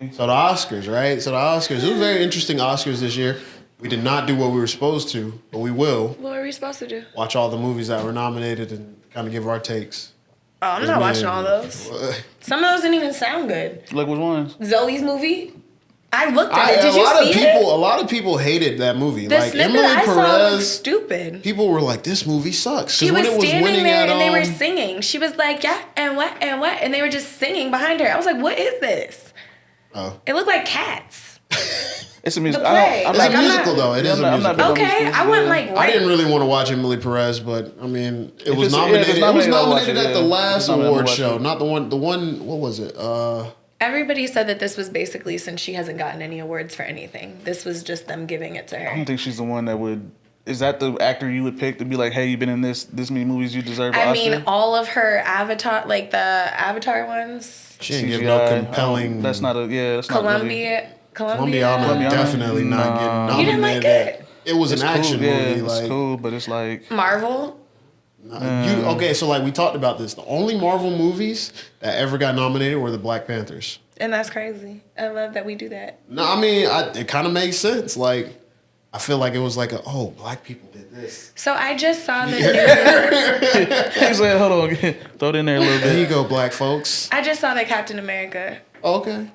So the Oscars, right? So the Oscars. It was very interesting Oscars this year. We did not do what we were supposed to, but we will. What were we supposed to do? Watch all the movies that were nominated and kind of give our takes. Oh, I'm not watching all those. Some of those didn't even sound good. Like which ones? Zoe's movie. I looked at it. Did you see it? A lot of people hated that movie. The like snippet Emily I Perez, saw looked stupid. People were like, "This movie sucks." She was standing there and they were singing. She was like, "Yeah, and what, and they were just singing behind her. I was like, "What is this?" Oh, it looked like Cats. It's a musical. It's a musical though. It is a musical. Okay, I wouldn't like. I didn't really want to watch Emily Perez, but I mean, it was nominated. It was nominated at the last award show, not the one. The one. What was it? Everybody said that this was basically, since she hasn't gotten any awards for anything, this was just them giving it to her. I don't think she's the one that would. Is that the actor you would pick to be like, hey, you've been in this many movies, you deserve an Oscar? I mean, all of her Avatar, like the Avatar ones. She didn't give no compelling. That's not a that's Columbia. Columbiana definitely not getting nominated. You didn't like it? It was an action movie. It's cool, but it's like Marvel. Okay, so like we talked about this. The only Marvel movies that ever got nominated were the Black Panthers. And that's crazy. I love that we do that. No, I mean, it kind of makes sense. Like, I feel like it was like, black people did this. So I just saw the new... He said, hold on, throw it in there a little bit. There you go, black folks. I just saw the Captain America. Okay.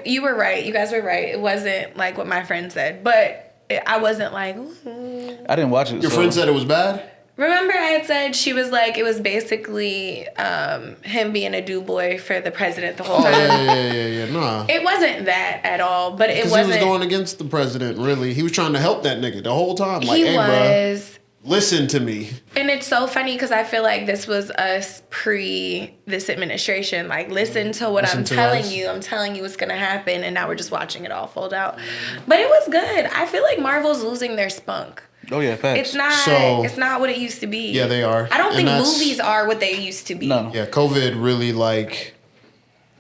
You were right. You guys were right. It wasn't like what my friend said. But I wasn't like... Ooh. I didn't watch it. Your friend said it was bad? Remember I had said she was like, it was basically him being a do-boy for the president the whole time. Yeah. Nah. It wasn't that at all, but it wasn't. Because he was going against the president, really. He was trying to help that nigga the whole time. Like, he hey, was. Bro, listen to me. And it's so funny because I feel like this was us pre this administration. Like, listen to what I'm telling you. I'm telling you what's going to happen. And now we're just watching it all fold out. But it was good. I feel like Marvel's losing their spunk. Oh yeah, facts. It's not what it used to be. Yeah, they are. I don't think movies are what they used to be. No. Yeah, COVID really like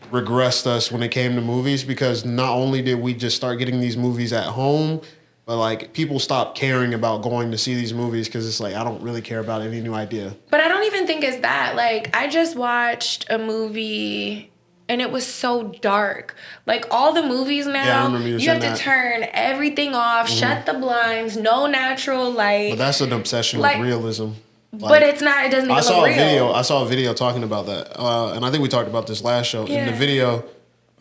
regressed us when it came to movies because not only did we just start getting these movies at home, but like people stopped caring about going to see these movies because it's like I don't really care about any new idea. But I don't even think it's that. Like I just watched a movie. And it was so dark. Like all the movies now, you have to turn everything off, shut the blinds, no natural light. But that's an obsession with realism. Like, but it's not. It doesn't even look real. I saw a video talking about that, and I think we talked about this last show. Yeah. In the video,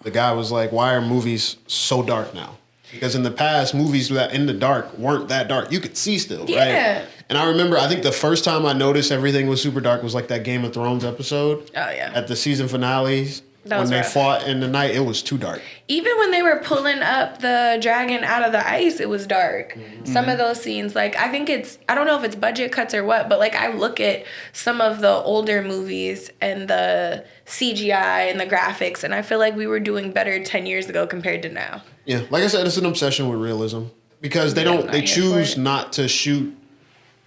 the guy was like, "Why are movies so dark now?" Because in the past, movies that in the dark weren't that dark. You could see still, right? And I remember, I think the first time I noticed everything was super dark was like that Game of Thrones episode. Oh yeah. At the season finales. When they fought in the night, it was too dark. Even when they were pulling up the dragon out of the ice, it was dark. Mm-hmm. Some of those scenes, like, I think I don't know if it's budget cuts or what, but, like, I look at some of the older movies and the CGI and the graphics, and I feel like we were doing better 10 years ago compared to now. Yeah, like I said, it's an obsession with realism. Because they choose not to shoot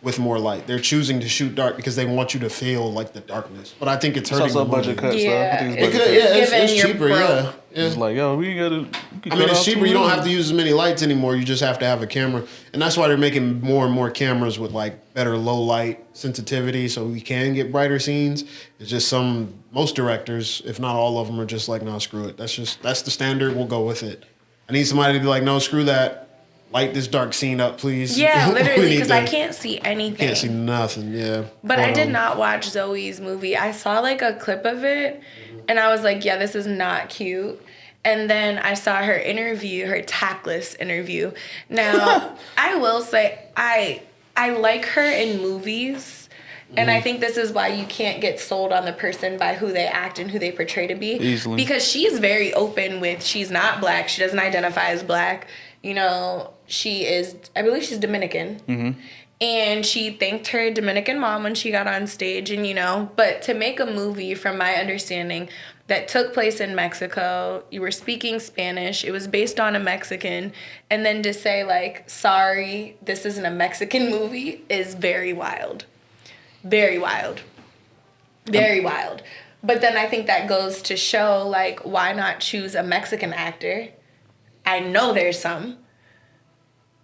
with more light. They're choosing to shoot dark because they want you to feel like the darkness. But I think it's hurting the movie. Budget cuts, yeah. It's cheaper, yeah. It's like, yo, we gotta... I mean, it's cheaper. You don't have to use as many lights anymore. You just have to have a camera. And that's why they're making more and more cameras with, like, better low light sensitivity so we can get brighter scenes. It's just most directors, if not all of them, are just like, no, screw it. That's the standard. We'll go with it. I need somebody to be like, no, screw that. Light this dark scene up, please. Yeah, literally, because I can't see anything. Can't see nothing, yeah. But I did not watch Zoe's movie. I saw, like, a clip of it, and I was like, yeah, this is not cute. And then I saw her interview, her tactless interview. Now, I will say, I like her in movies, and I think this is why you can't get sold on the person by who they act and who they portray to be. Easily. Because she's very open with, she's not black, she doesn't identify as black. You know, I believe she's Dominican. Mm-hmm. And she thanked her Dominican mom when she got on stage. And, you know, but to make a movie, from my understanding, that took place in Mexico, you were speaking Spanish, it was based on a Mexican, and then to say, like, sorry, this isn't a Mexican movie is very wild. Very wild. Very wild. But then I think that goes to show, like, why not choose a Mexican actor? I know there's some.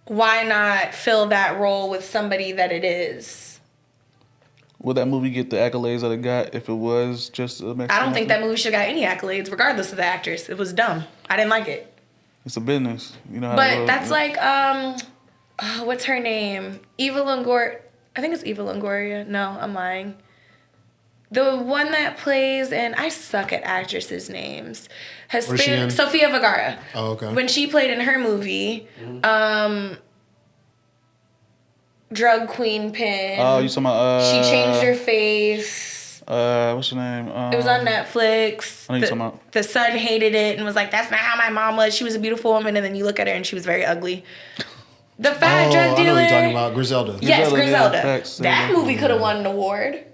Why not fill that role with somebody that it is? Would that movie get the accolades that it got if it was just a Mexican I don't think that movie should have got any accolades, regardless of the actors. It was dumb. I didn't like it. It's a business, you know. But that's like what's her name? Eva Longoria. I think it's Eva Longoria. No, I'm lying. The one that plays, and I suck at actresses' names. Sofia Vergara. Oh, okay. When she played in her movie, Drug Queen Pin. Oh, you talking about? She changed her face. What's her name? It was on Netflix. I know you're talking about. The son hated it and was like, "That's not how my mom was. She was a beautiful woman." And then you look at her and she was very ugly. The fat drug dealer. I know what you're talking about. Griselda. Yes, Griselda. Yeah, that movie could have won an award.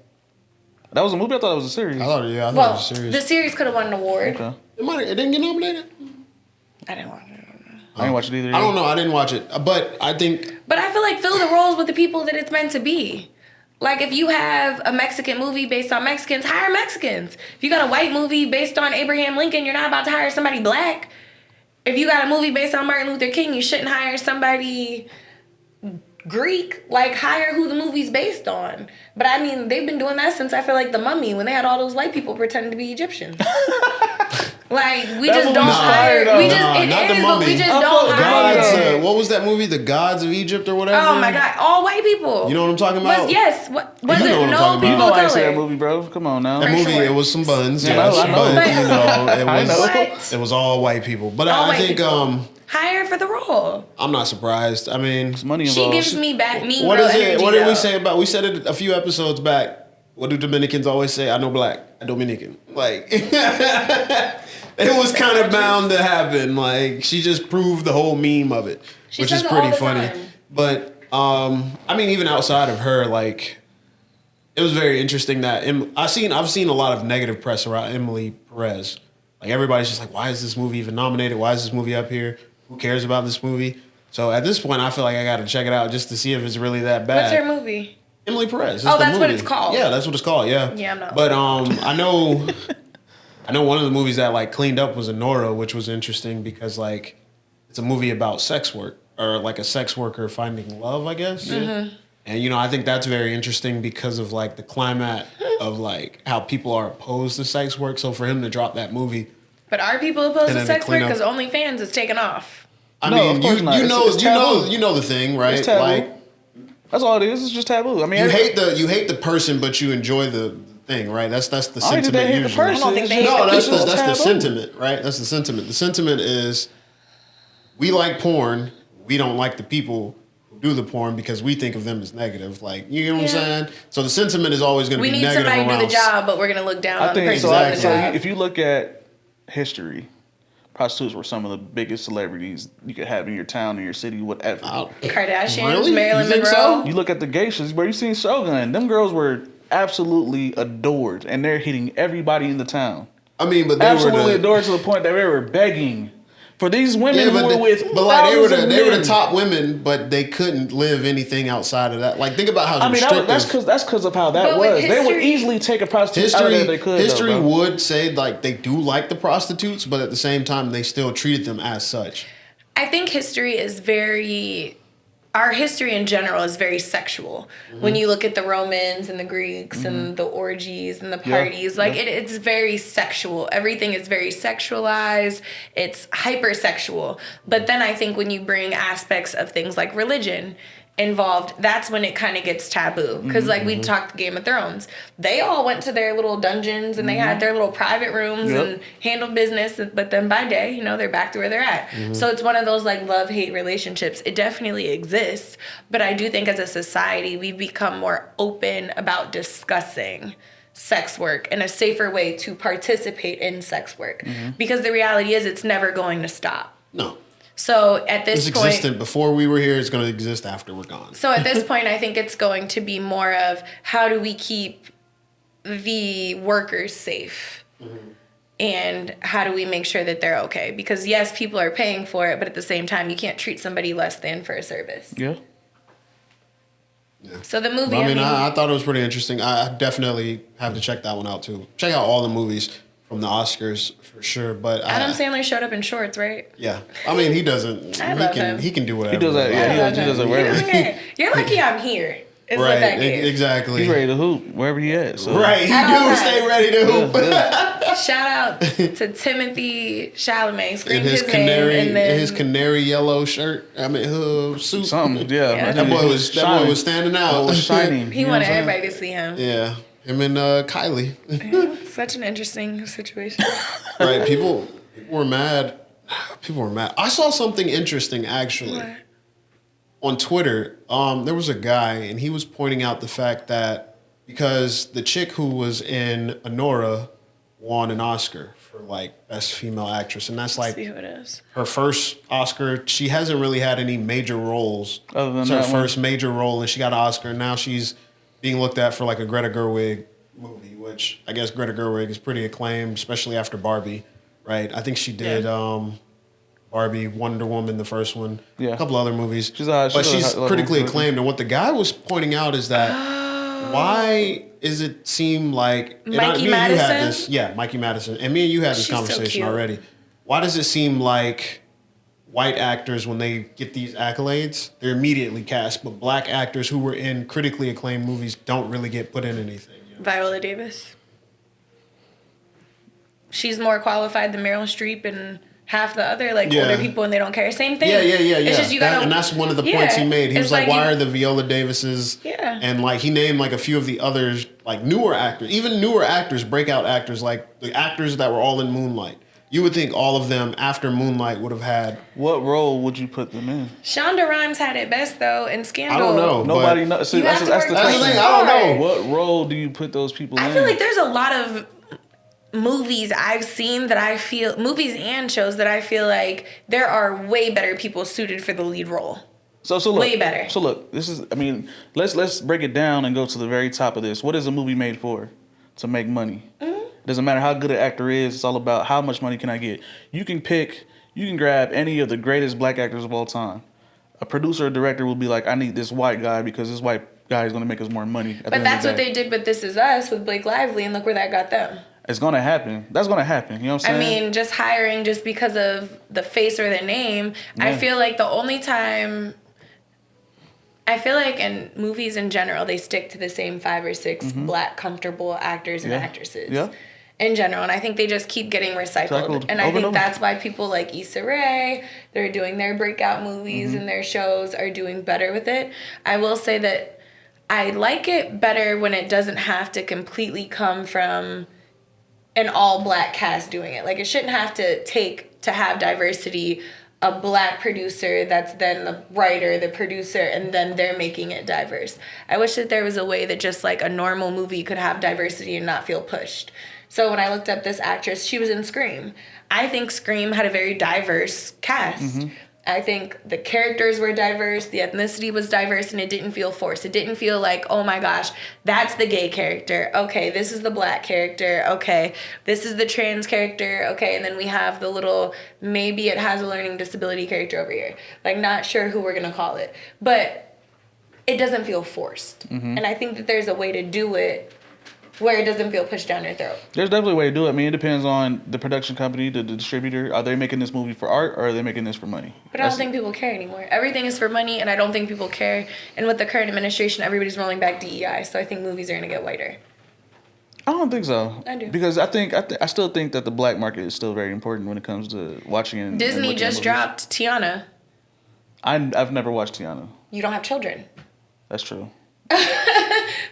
That was a movie? I thought it was a series. I thought it was a series. The series could have won an award. Okay. It didn't get nominated? I didn't watch it. I didn't watch it either. I don't know. I didn't watch it. But I think... But I feel like fill the roles with the people that it's meant to be. Like, if you have a Mexican movie based on Mexicans, hire Mexicans. If you got a white movie based on Abraham Lincoln, you're not about to hire somebody black. If you got a movie based on Martin Luther King, you shouldn't hire somebody Greek. Like, hire who the movie's based on. But I mean, they've been doing that since I feel like The Mummy, when they had all those white people pretending to be Egyptians. Like, we just don't hire. We just, it is, but we just don't hire. What was that movie? The Gods of Egypt or whatever? Oh my God, all white people. You know what I'm talking about? Yes. Was it no people You know of I ain't seen color? that movie, bro. Come on now. That movie, it was some buns. Yeah, Yes, I know. but, you know, What? it was all white people. But All I white think people. Hire for the role. I'm not surprised. I mean, There's money She involved. gives me back mean what girl is it? energy, What did we though. say about? We said it a few episodes back. What do Dominicans always say? I know black. I Dominican. Like, it was kind of bound to happen. Like, she just proved the whole meme of it, She which says is it all pretty the funny. time. But I mean, even outside of her, like, it was very interesting that I've seen a lot of negative press around Emily Perez. Like, everybody's just like, why is this movie even nominated? Why is this movie up here? Who cares about this movie? So at this point, I feel like I got to check it out just to see if it's really that bad. What's her movie? Emily Perez. Oh, that's what it's called. Yeah, that's what it's called. Yeah. Yeah, I'm not. But I know one of the movies that like cleaned up was Anora, which was interesting because like it's a movie about sex work or like a sex worker finding love, I guess. Mm-hmm. And you know, I think that's very interesting because of like the climate of like how people are opposed to sex work. So for him to drop that movie. But are people opposed And to then sex to work? clean up- Because OnlyFans is taken off. I No, mean, of course not. you know It's taboo. you know the thing, right? It's taboo. Like That's all it is. It's just taboo. I mean, you hate the person, but you enjoy the thing, right? That's the I think sentiment they hate the usually. person. I don't think It's they just- hate No, the that's it's the just sentiment, right? That's the sentiment. The sentiment is we like porn. We don't like the people who do the porn because we think of them as negative. Like, you know what I'm saying? So the sentiment is always going to We be need negative somebody to do around. the job, but we're going to look down on the person so. doing the Exactly. job. If you look at history, prostitutes were some of the biggest celebrities you could have in your town, in your city, whatever. Kardashians, Really? Marilyn You think Monroe. so? You look at the geishas, where you seen Shogun. Them girls were absolutely adored, and they're hitting everybody in the town. I mean, but they Absolutely were the, adored to the point that they were begging for these women yeah, who were with but like they were thousands of they were the men. top women, but they couldn't live anything outside of that. Like, think about how I mean, restrictive. that's because of how that But with was. They would history- easily take a prostitute out of there if they could. History though, bro. would say like they do like the prostitutes, but at the same time they still treated them as such. I think history is our history in general is very sexual. When you look at the Romans and the Greeks and the orgies and the parties, it's very sexual. Everything is very sexualized. It's hypersexual. But then I think when you bring aspects of things like religion involved, that's when it kind of gets taboo. Because like we talked Game of Thrones, they all went to their little dungeons and they had their little private rooms and handled business. But then by day, they're back to where they're at. So it's one of those like love-hate relationships. It definitely exists. But I do think as a society, we've become more open about discussing sex work and a safer way to participate in sex work. Because the reality is it's never going to stop. No. So at this It's point, existent before we were here. It's going to exist after we're gone. so at this point, I think it's going to be more of how do we keep the workers safe? And how do we make sure that they're okay? Because yes, people are paying for it, but at the same time, you can't treat somebody less than for a service. Yeah. So the movie, But, I thought it was pretty interesting. I definitely have to check that one out too. Check out all the movies from the Oscars for sure. But Adam Sandler showed up in shorts, right? Yeah, I mean he doesn't. I love him. He can do whatever. He does that. Yeah, he does it He wherever. doesn't care. You're lucky I'm here. Is what that Right, is. exactly. He's ready to hoop wherever he at. So. Right, he At all do times. stay ready to hoop. Yeah. Shout out to Timothy Chalamet. Scream In his his canary, name and then in his canary yellow shirt. I mean, suit. Something, yeah. That boy was standing out. Was shining. he wanted everybody to see him. Yeah, him and Kylie. Yeah, such an interesting situation. Right, people were mad. People were mad. I saw something interesting actually. What? On Twitter. There was a guy and he was pointing out the fact that because the chick who was in Anora won an Oscar for like best female actress, and that's like See who it is. her first Oscar. She hasn't really had any major roles. Other than it's her that one. first major role, and she got an Oscar. And now she's being looked at for like a Greta Gerwig movie, which I guess Greta Gerwig is pretty acclaimed, especially after Barbie, right? I think she did Barbie, Wonder Woman, the first one, Yeah. a couple other movies. She's She's critically acclaimed. And what the guy was pointing out is that why is it seem like Mikey me and you Madison? had this, yeah, Mikey Madison, and me and you had this She's so conversation cute. already. Why does it seem like white actors, when they get these accolades, they're immediately cast, but black actors who were in critically acclaimed movies don't really get put in anything? You know? Viola Davis. She's more qualified than Meryl Streep and half the other older people, and they don't care. Same thing. Yeah. It's just you gotta, and that's one of the points he made. He was like, why are the Viola Davises? Yeah. And like he named like a few of the others, like newer actors, even newer actors, breakout actors, like the actors that were all in Moonlight. You would think all of them after Moonlight would have had. What role would you put them in? Shonda Rhimes had it best though in Scandal. I don't know. Nobody knows. See, You that's have the to work question. thing. I don't know. What role do you put those people in? I feel like there's a lot of movies I've seen that I feel, movies and shows that I feel like there are way better people suited for the lead role. So look, way better. So look, this is. I mean, let's break it down and go to the very top of this. What is a movie made for? To make money. Mm-hmm. It doesn't matter how good an actor is. It's all about how much money can I get. You can grab any of the greatest black actors of all time. A producer or director will be like, I need this white guy because this white guy is going to make us more money. But that's what they did with This Is Us with Blake Lively, and look where that got them. It's going to happen. That's going to happen. You know what I'm saying? I mean, just hiring just because of the face or the name. Yeah. I feel like the only time... I feel like in movies in general, they stick to the same 5 or 6 black comfortable actors and actresses. Yeah. In general, and I think they just keep getting recycled. And I think that's why people like Issa Rae, they're doing their breakout movies and their shows are doing better with it. I will say that I like it better when it doesn't have to completely come from an all-black cast doing it. Like, it shouldn't have to take to have diversity a black producer that's then the writer, the producer, and then they're making it diverse. I wish that there was a way that just like a normal movie could have diversity and not feel pushed. So when I looked up this actress, she was in Scream. I think Scream had a very diverse cast. I think the characters were diverse, the ethnicity was diverse, and it didn't feel forced. It didn't feel like, oh my gosh, that's the gay character. Okay, this is the black character. Okay, this is the trans character. Okay, and then we have the little, maybe it has a learning disability character over here. Like, not sure who we're gonna call it. But it doesn't feel forced. And I think that there's a way to do it where it doesn't feel pushed down your throat. There's definitely a way to do it. I mean, it depends on the production company, the distributor. Are they making this movie for art or are they making this for money? But I don't think people care anymore. Everything is for money, and I don't think people care. And with the current administration, everybody's rolling back DEI, so I think movies are going to get whiter. I don't think so. I do. Because I still think that the black market is still very important when it comes to watching and Disney and just dropped Tiana. I've never watched Tiana. You don't have children. That's true.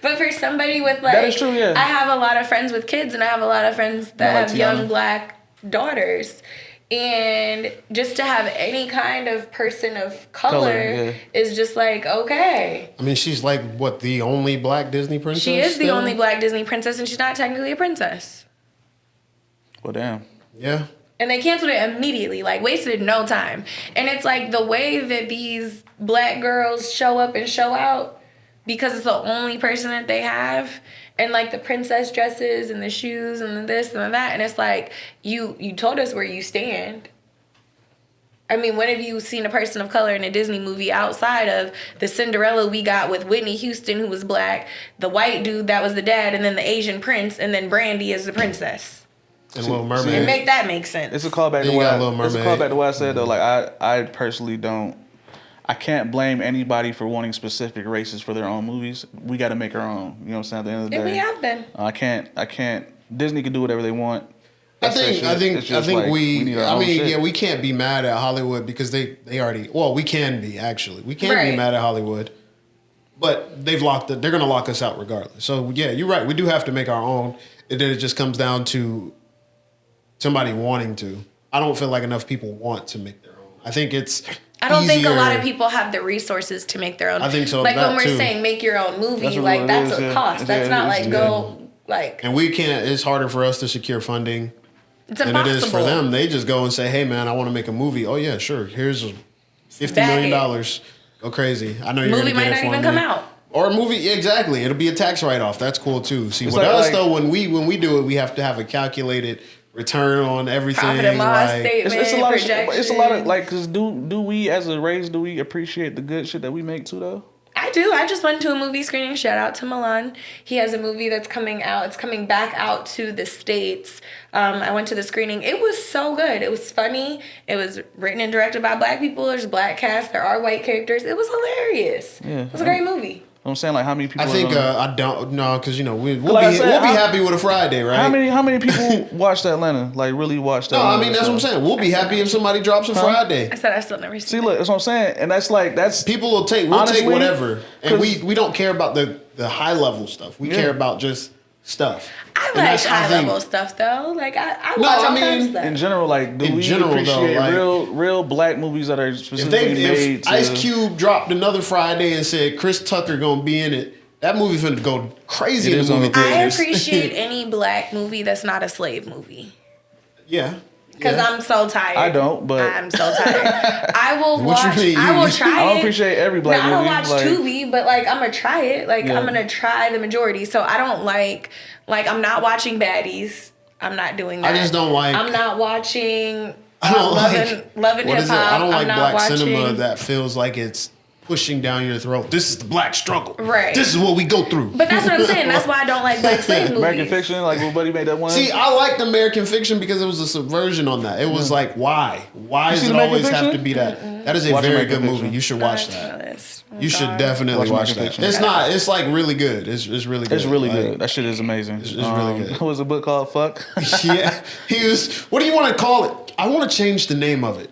But for somebody with like... That is true, yeah. I have a lot of friends with kids, and I have a lot of friends that Like have Tiana. young black daughters. And just to have any kind of person of color is just like, okay. I mean, she's like, what, the only black Disney princess? She is the still? only black Disney princess, and she's not technically a princess. Well, damn. Yeah. And they canceled it immediately, like wasted no time. And it's like the way that these black girls show up and show out, because it's the only person that they have, and like the princess dresses and the shoes and the this and the that, and it's like, you told us where you stand. I mean, when have you seen a person of color in a Disney movie outside of the Cinderella we got with Whitney Houston, who was black, the white dude that was the dad, and then the Asian prince, and then Brandy as the princess? And Little Mermaid. And make that make sense. It's a callback Then to you got what Little Mermaid. It's a callback to what I said though. Like I personally don't. I can't blame anybody for wanting specific races for their own movies. We got to make our own. You know what I'm saying? At the end of the day, And we have been. I can't. Disney can do whatever they want. I think we need our own shit. yeah, we can't be mad at Hollywood because they already, well, we can be actually. We can be mad at Hollywood. But they're going to lock us out regardless. So yeah, you're right. We do have to make our own. And then it just comes down to somebody wanting to. I don't feel like enough people want to make their own. I think it's I don't think a lot of people have the resources to make their own. I think so. Like when we're saying make your own movie, like that's a cost. That's not like go like. And we can't. It's harder for us to secure funding It's than impossible. it is for them. They just go and say, "Hey, man, I want to make a movie. Oh yeah, sure. Here's $50 million. Go crazy. I know you're movie might not even come out. Or a movie, exactly. It'll be a tax write-off. That's cool too. See, with us though, when we do it, we have to have a calculated return on everything. Profit and loss statement, it's a lot projection. of, it's a lot of like, cause do we as a race, do we appreciate the good shit that we make too though? I do. I just went to a movie screening. Shout out to Milan. He has a movie that's coming out. It's coming back out to the States. I went to the screening. It was so good. It was funny. It was written and directed by black people. There's black cast. There are white characters. It was hilarious. Yeah, it was a great movie. I'm saying, like, how many people? I think I don't know, because we'll be happy with a Friday, right? How many people watched Atlanta? Like, really watched that? No, I mean that's what I'm saying. We'll be happy if somebody drops a Friday. I said I still never seen. See, look, that's what I'm saying, and that's people will take. We'll take whatever, and we don't care about the high level stuff. We care about just stuff. I like high level stuff though. Like I watch all kinds of stuff. In general, like do we appreciate real black movies that are specifically made? If Ice Cube dropped another Friday and said Chris Tucker gonna be in it, that movie's gonna go crazy in the movie theaters. I appreciate any black movie that's not a slave movie. Yeah. Because I'm so tired. I don't, but I'm so tired. I will watch. I will try it. I don't appreciate every black movie. I don't watch Tubi, but like I'm gonna try it. Like I'm gonna try the majority. So I don't like I'm not watching Baddies. I'm not doing that. I just don't like. I'm not watching. Love and Hip Hop. I don't like black cinema that feels like it's pushing down your throat. This is the black struggle. Right. This is what we go through. But that's what I'm saying. That's why I don't like black slave movies. American Fiction, like when Buddy made that one. See, I liked American Fiction because it was a subversion on that. It was like, why? Why does it always have to be that? That is a very good movie. You should watch that. You should definitely watch that. It's not. It's like really good. It's really good. It's really good. That shit is amazing. It's really good. What was a book called? Fuck. Yeah. He was. What do you want to call it? I want to change the name of it.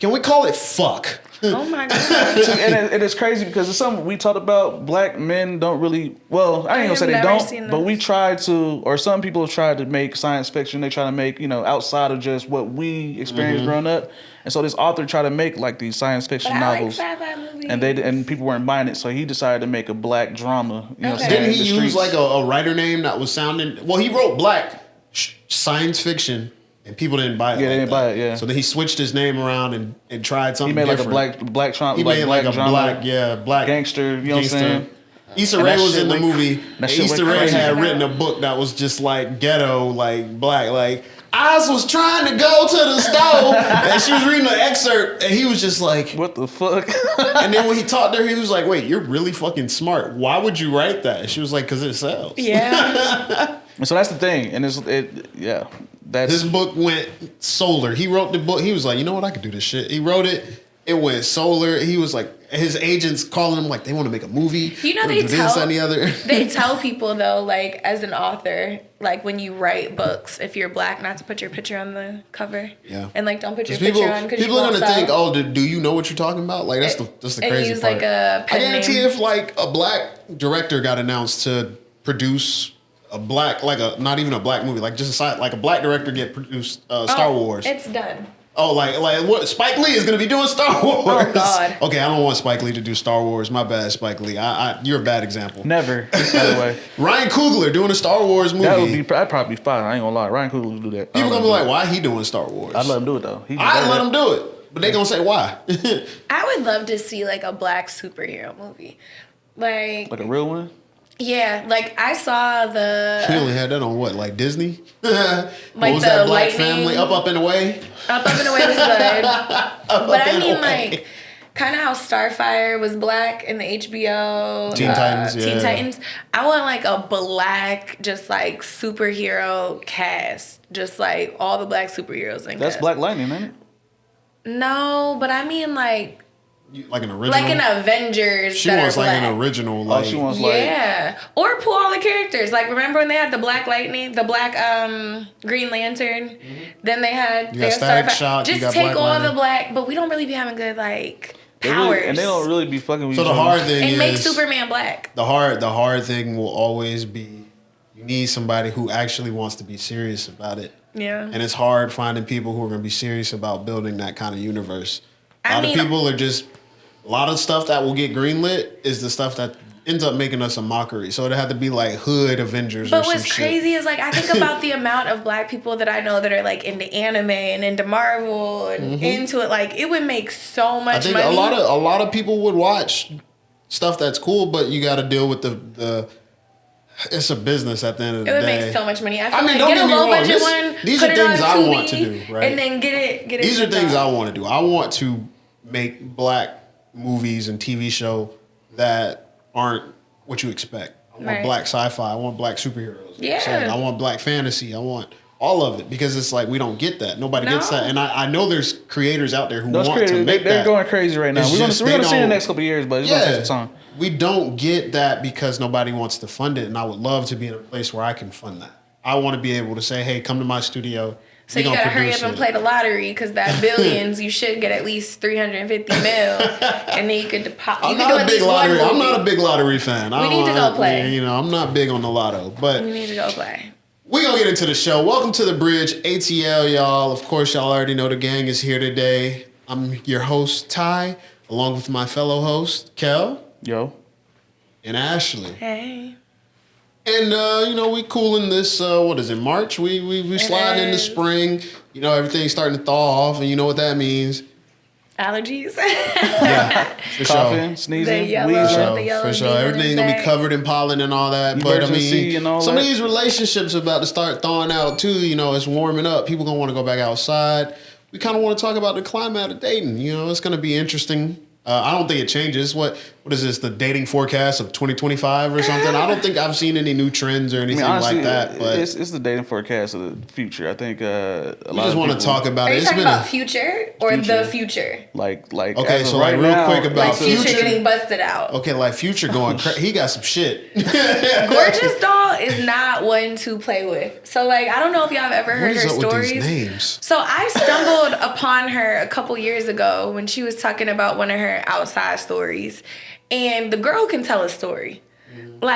Can we call it Fuck? Oh my god! and it's crazy because it's something we talked about. Black men don't really. Well, I ain't gonna say they don't, but we try to, or some people have tried to make science fiction. They try to make Mm-hmm. outside of just what we experienced growing up. And so this author tried to make like these science fiction novels, and people weren't buying it. So he decided to make a black drama. You know what I'm saying? Didn't he use like a writer name that was sounding? Well, he wrote black science fiction. And people didn't buy it. Yeah, they didn't buy it. Yeah. So then he switched his name around and tried something. He made different. like a black drama. He made like a black gangster. You know what I'm saying? Issa Rae was in the movie. Issa Rae had written a book that was just like ghetto, like black. Like I was trying to go to the store, and she was reading the excerpt, and he was just like, "What the fuck?" And then when he talked to her, he was like, "Wait, you're really fucking smart. Why would you write that?" And she was like, "Cause it sells." Yeah. So that's the thing, and yeah. His book went solar. He wrote the book. He was like, you know what? I could do this shit. He wrote it. It went solar. He was like, his agents calling him like, they want to make a movie. You know, they tell people though, like as an author, like when you write books, if you're black, not to put your picture on the cover. Yeah. And like don't put your picture on because people are gonna think, oh, do you know what you're talking about? Like that's the crazy and use part. Like a pen I guarantee name. if like a black director got announced to produce a black, like a not even a black movie, like just a side, like a black director get produced Star Wars. It's done. Oh, like what? Spike Lee is gonna be doing Star Wars. Oh God. Okay, I don't want Spike Lee to do Star Wars. My bad, Spike Lee. You're a bad example. Never. By the way, Ryan Coogler doing a Star Wars movie. That'd probably be fine. I ain't gonna lie. Ryan Coogler would do that. People gonna be like, why he doing Star Wars? I'd let him do it though. I'd let him do it, but they gonna say why. I would love to see like a black superhero movie, like a real one. Yeah, like I saw the. We only had that on what, like Disney? Like what was that Black Family? Up and Away? Up and Away was good. But I mean, like, kind of how Starfire was black in the HBO. Teen Titans, yeah. Teen Titans. I want like a black, just like superhero cast. Just like all the black superheroes. That's Black Lightning, ain't it? No, but I mean like. Like an original? Like an Avengers. She wants like an original. Like, she wants like... Yeah. Or pull all the characters. Like, remember when they had the Black Lightning, the Black Green Lantern? Mm-hmm. Then they had... You got Static Shock. Just take all the black... But we don't really be having good, like, powers. And they don't really be fucking with each other. So the hard thing is... And make Superman black. The hard thing will always be... You need somebody who actually wants to be serious about it. Yeah. And it's hard finding people who are going to be serious about building that kind of universe. A lot of people are just... A lot of stuff that will get greenlit is the stuff that ends up making us a mockery. So it had to be like hood Avengers or some shit. But what's crazy is like I think about the amount of black people that I know that are like into anime and into Marvel and into it. Like it would make so much money. A lot of people would watch stuff that's cool, but you got to deal with the. It's a business at the end of the day. It would make so much money. I mean, don't get a get me low wrong. budget one. These are things I want to do, right? And then get it. These are things I want to do. I want to make black movies and TV show that aren't what you expect. I want black sci-fi. I want black superheroes. Yeah. So I want black fantasy. I want all of it because it's like we don't get that. Nobody gets that. And I know there's creators out there who want to make that. They're going crazy right now. We're going to see in the next couple of years, but it's going to take some time. We don't get that because nobody wants to fund it, and I would love to be in a place where I can fund that. I want to be able to say, hey, come to my studio. So you gotta hurry up and play the lottery because that billions you should get at least 350 mil, and then you could deposit. I'm not a big lottery fan. We need to go play. I'm not big on the lotto, but we need to go play. We gonna get into the show. Welcome to the Bridge ATL, y'all. Of course, y'all already know the gang is here today. I'm your host Ty, along with my fellow host Kell. Yo. And Ashley. Hey. And we cooling this. What is it? March. We sliding into spring. Everything's starting to thaw off, and you know what that means. Allergies. Yeah, for coughing, sure. sneezing, For sure. Everything's gonna be covered in pollen and all that. But I mean, some of these relationships are about to start thawing out too. It's warming up. People gonna want to go back outside. We kind of want to talk about the climate of dating. It's gonna be interesting. I don't think it changes. What is this? The dating forecast of 2025 or something? I don't think I've seen any new trends or anything honestly, like that. But it's the dating forecast of the future. I think a lot. We just want to talk about it. Are you talking about future or the future? Like okay, so right real now, quick about future getting busted out. Okay, like Future going crazy. He got some shit. gorgeousdoll is not one to play with. So I don't know if y'all have ever heard her stories. With these names? So I stumbled upon her a couple years ago when she was talking about one of her outside stories, and the girl can tell a story.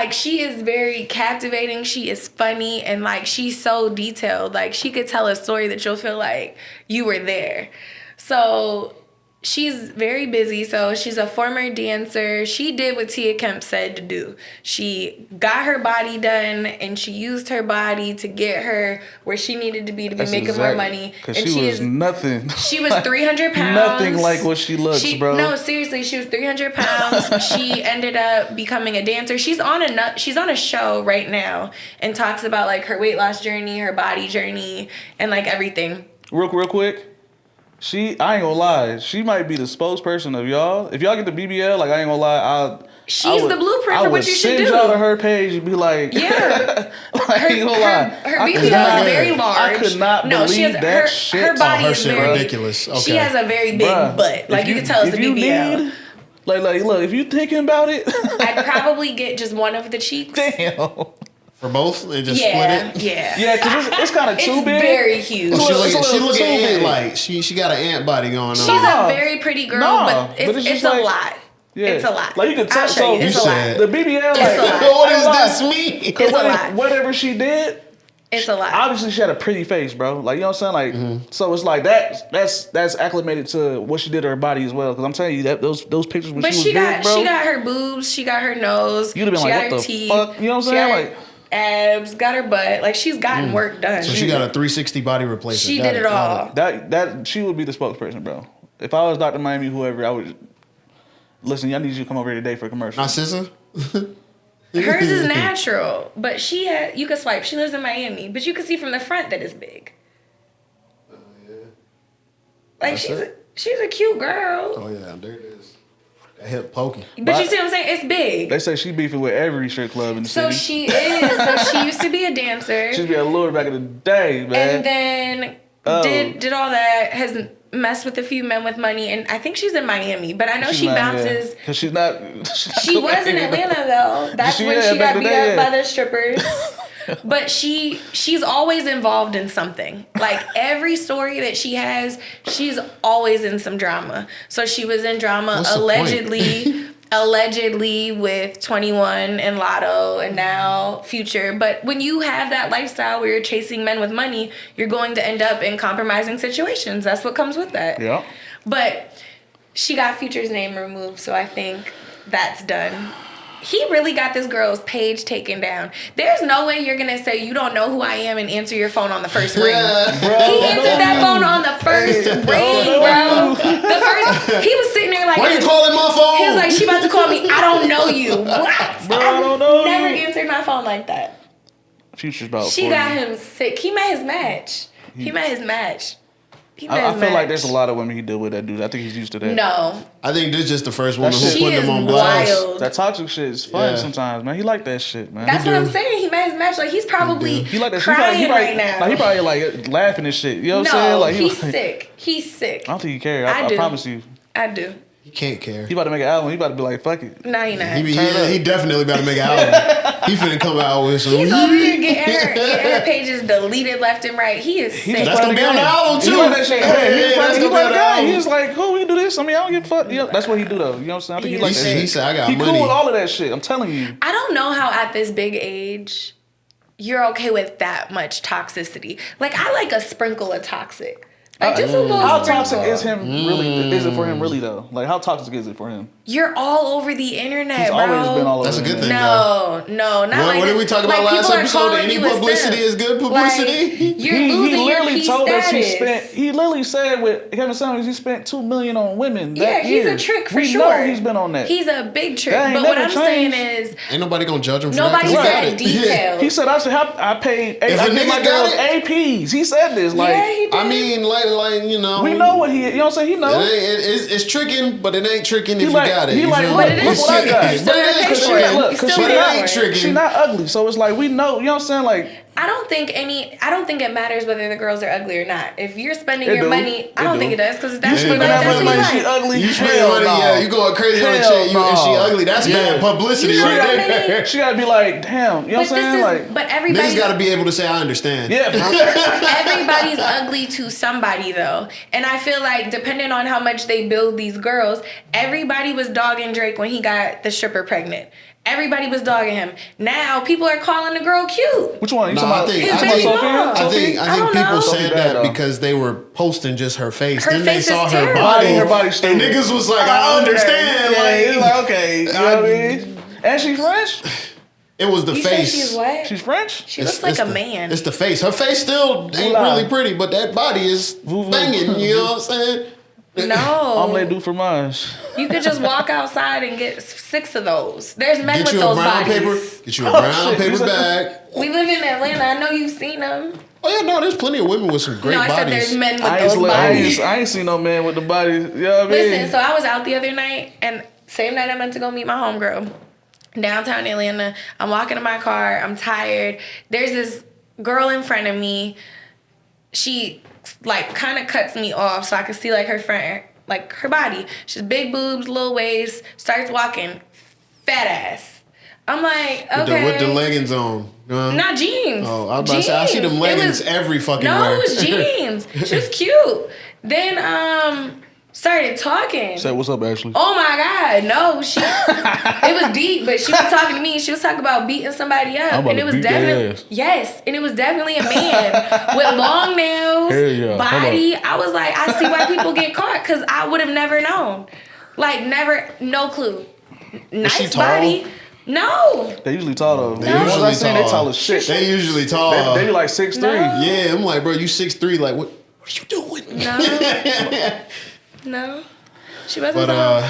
She is very captivating. She is funny, and she's so detailed. She could tell a story that you'll feel like you were there. So she's very busy. So she's a former dancer. She did what Tia Kemp said to do. She got her body done, and she used her body to get her where she needed to be making more money. Because she was nothing. She was 300 pounds. Nothing like what she looks, bro. No, seriously, she was 300 pounds. She ended up becoming a dancer. She's on a show right now and talks about her weight loss journey, her body journey, and everything. Real quick. I ain't gonna lie, she might be the spokesperson of y'all. If y'all get the BBL, I ain't gonna lie, she's the blueprint for what you should do. I would send y'all to her page and be like, yeah. I ain't gonna lie. Her BBL is very large. I could not believe that shit. Her body is very ridiculous. Okay. She has a very big butt. You can tell it's a BBL. Look, if you thinking about it, I'd probably get just one of the cheeks. Damn. For both? They just split it? Yeah, because it's kind of too big. It's very huge. She looking ant she got an ant body going on. She's a very pretty girl, but it's a lot. Yeah. It's a lot. You can tell. I'll show you. It's a lot. The BBL, what does this mean? It's a lot. Whatever she did, it's a lot. Obviously, she had a pretty face, bro. You know what I'm saying? So it's that's acclimated to what she did to her body as well. Because I'm telling you that those pictures when she was big, bro. She got her boobs. She got her nose. You'd have been like, what the fuck? You know what I'm saying? Abs, got her butt. She's gotten work done. So she got a 360 body replacement. She did it all. That she would be the spokesperson, bro. If I was Dr. Miami, whoever, I would listen. I need you to come over here today for a commercial. Not SZA? Hers is natural, but you can swipe. She lives in Miami, but you can see from the front that it's big. She's a cute girl. Oh yeah, there it is. That hip poking. But you see what I'm saying? It's big. They say she beefing with every strip club in the city. So she is. So she used to be a dancer. She used to be a lure back in the day, man. And then did all that. Has messed with a few men with money, and I think she's in Miami, but I know she bounces. Because she's not. She was in Atlanta though. That's when she got beat up by the strippers. But she's always involved in something. Like every story that she has, she's always in some drama. So she was in drama allegedly with 21 and Lotto and now Future. But when you have that lifestyle where you're chasing men with money, you're going to end up in compromising situations. That's what comes with that. Yeah. But she got Future's name removed, so I think that's done. He really got this girl's page taken down. There's no way you're gonna say you don't know who I am and answer your phone on the first ring. He answered that phone on the first ring, bro. He was sitting there like, why you calling my phone? He was like, she about to call me. I don't know you. What? Bro, I don't know. Never answered my phone like that. Future's about. She 40. got him sick. He met his match. I feel like there's a lot of women he deal with that dude. I think he's used to that. No. I think this is just the first woman who She put is him on blast. wild. That toxic shit is fun sometimes, man. He like that shit, man. That's what I'm saying. He met his match. Like, he's probably He like that crying shit. right now. Like, he probably like laughing and shit. You know what I'm saying? No, Like, he's sick. He's sick. I don't think he cares. I I do. promise you. I do. He can't care. He about to make an album. He about to be like, fuck it. No, he not. He definitely about to make an album. He finna come out with some. He's over here getting her pages deleted left and right. He is sick. That's gonna be on the album too. He like that shit. Hey, that's gonna be on the album. He was like, cool, we can do this. I mean, I don't give a fuck. You know, that's what he do though. You know what I'm saying? I think he like that shit. He said, I got he money. cool with all of that shit. I'm telling you. I don't know how at this big age you're okay with that much toxicity. Like, I like a sprinkle of toxic. Like, just a little How sprinkle. toxic is him really? Is it for him really though? Like, how toxic is it for him? You're all over the internet, He's bro. always been all over. That's a good thing. No, not like what did we talk about like, last people are episode? calling Any you a publicity simp. is good publicity. Like, you're He losing literally your P told us status. he literally said with Kevin Samuels he spent $2 million on women that Yeah, he's year. a trick for we sure. know he's been on that. He's a big trick. That ain't But what never I'm saying changed. is, Ain't nobody gonna judge him for nobody that. 'cause he said got it. details. He said I paid. If I a did nigga my got girls it- APs. He said this like. yeah, he did. I mean, like you know. We know what he. You know what I'm saying? He knows. It's tricking, but it ain't tricking if like- you got it. he You like, feel look, me? But it look is what I tricking. got. You still gotta pay Because for it. look, You 'cause still but pay it for ain't it. tricking. She's not ugly, so it's like we know. You know what I'm saying? Like I don't think it matters whether the girls are ugly or not. If you're spending It your do. money, I It don't do. think it does because you that's spending what that that's money what like you she like. ugly. You spend Hell money, no. yeah. You going crazy on a Hell chick, and she no. ugly. That's bad publicity You know right how there. many- She gotta be like, damn. You know what I'm saying? Like, but Niggas everybody's gotta be able to say, I understand. yeah, bro. everybody's ugly to somebody though. And I feel like depending on how much they build these girls, everybody was dogging Drake when he got the stripper pregnant. Everybody was dogging him. Now people are calling the girl cute. Which one? You Nah, talking about? I think- you I talking think- about Sophia? I I Sophia? think I don't people know. said Sophie bad, that though. because they were posting just her face. Her then they face saw is her terrible. body. Her body and stupid. niggas was like, I understand. Yeah, Like, it's like okay. You know what I mean? And she's French. it was the You face. said she's what? She's French. She looks like a man. It's the face. Her face still ain't Voila. really pretty, but that body is Voo-voo. banging. You know what I'm saying? Omelette No. du fromage. You could just walk outside and get 6 of those. There's men Get with you a those brown bodies. paper. Get you a brown shit, paper you said- bag. We live in Atlanta. I know you've seen them. Oh yeah, no, there's plenty of women with some great No, I said bodies. there's men with I those bodies. ain't seen no man with the body. You know what I mean? Listen, so I was out the other night, and same night I meant to go meet my homegirl. Downtown Atlanta. I'm walking to my car. I'm tired. There's this girl in front of me. She like kind of cuts me off so I can see like her front, like her body. She's big boobs, little waist. Starts walking, fat ass. I'm like, okay. With the leggings on. Not jeans. Oh, I was about to say, I see them Jeans. leggings every fucking No, where. it was jeans. She was cute. Then started talking. Say what's up, Ashley? Oh my God, no, it was deep, but she was talking to me. She was talking about beating somebody up. I'm about And it to was beat their definitely, ass. yes, and it was definitely a man with long nails, Hell yeah. body. I was like, I see why people get caught, because I would have never known. Like, never, no clue. she Nice tall? body. No. They usually tall though. They The ones usually I seen, they tall as shit. They usually tall. They be like 6'3". No. yeah, I'm like, bro, you 6'3", like what are you doing? No. No. She wasn't But tall.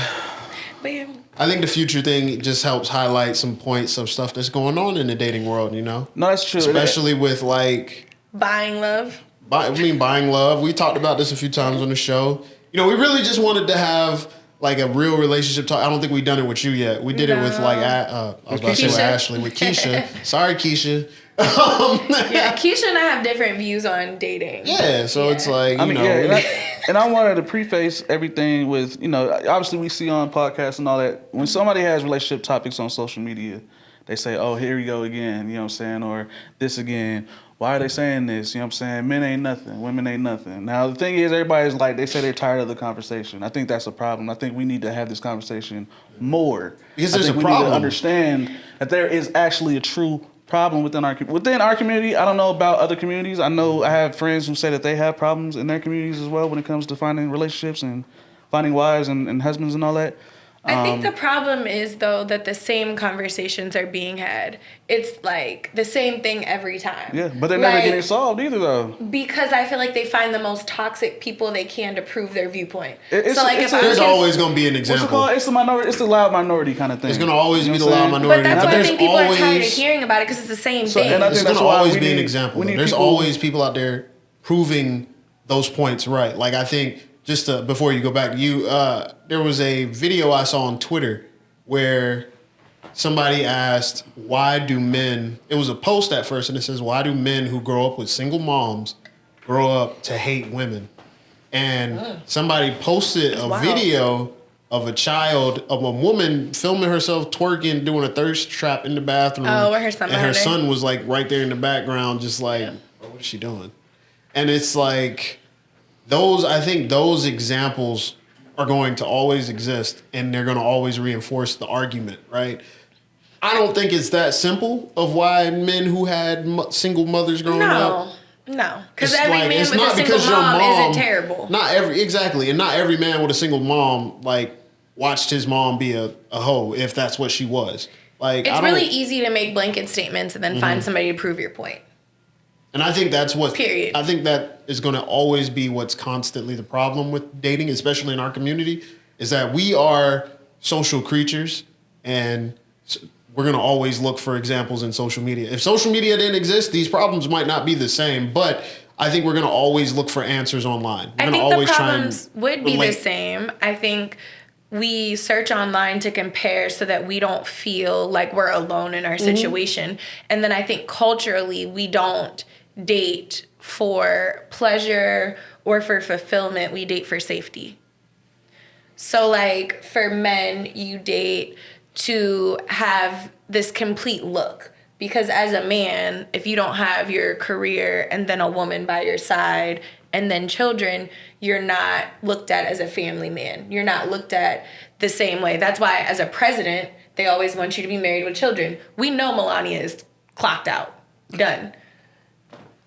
But yeah. I think the future thing just helps highlight some points of stuff that's going on in the dating world, you know? No, that's true. Especially with like Buying love. buying love. We talked about this a few times on the show. You know, we really just wanted to have like a real relationship talk. I don't think we've done it with you yet. We did it with like I was about to say with Keisha? Ashley, with Keisha. Sorry, Keisha. Yeah, Keisha and I have different views on dating. Yeah, so it's like, you know. yeah, And I wanted to preface everything with, obviously we see on podcasts and all that, when somebody has relationship topics on social media, they say, oh, here we go again, you know what I'm saying, or this again. Why are they saying this? You know what I'm saying? Men ain't nothing. Women ain't nothing. Now, the thing is, everybody's like, they say they're tired of the conversation. I think that's a problem. I think we need to have this conversation more. Because there's a we problem. Need to understand that there is actually a true problem within our community. I don't know about other communities. I know I have friends who say that they have problems in their communities as well when it comes to finding relationships and finding wives and husbands and all that. I think the problem is, though, that the same conversations are being had. It's like the same thing every time. Yeah, but they're never getting solved either, though. Because I feel like they find the most toxic people they can to prove their viewpoint. There's always going to be an example. What's it called? It's the minority. It's the loud minority kind of thing. It's going to always be the loud minority. But that's why I think people are tired of hearing about it, because it's the same thing. And I think there's going to always be an example. There's always people out there proving those points right. Like, I think, before you go back, there was a video I saw on Twitter where somebody asked, why do men, it was a post at first, and it says, why do men who grow up with single moms grow up to hate women? And somebody posted a video of a woman filming herself twerking, doing a thirst trap in the bathroom. Oh, where her son and her son was like right there in the background, just like, what is she doing? And it's like, I think those examples are going to always exist, and they're going to always reinforce the argument, right? I don't think it's that simple of why men who had single mothers growing up. No, because every man with a single mom isn't terrible. And not every man with a single mom watched his mom be a hoe if that's what she was. It's really easy to make blanket statements and then find somebody to prove your point. And I think that's what. Period. I think that is going to always be what's constantly the problem with dating, especially in our community, is that we are social creatures, and we're going to always look for examples in social media. If social media didn't exist, these problems might not be the same, but I think we're going to always look for answers online. I think the problems would be the same. I think we search online to compare so that we don't feel like we're alone in our situation. And then I think culturally we don't date for pleasure or for fulfillment. We date for safety. So like for men, you date to have this complete look. Because as a man, if you don't have your career and then a woman by your side and then children, you're not looked at as a family man. You're not looked at the same way. That's why as a president, they always want you to be married with children. We know Melania is clocked out, done.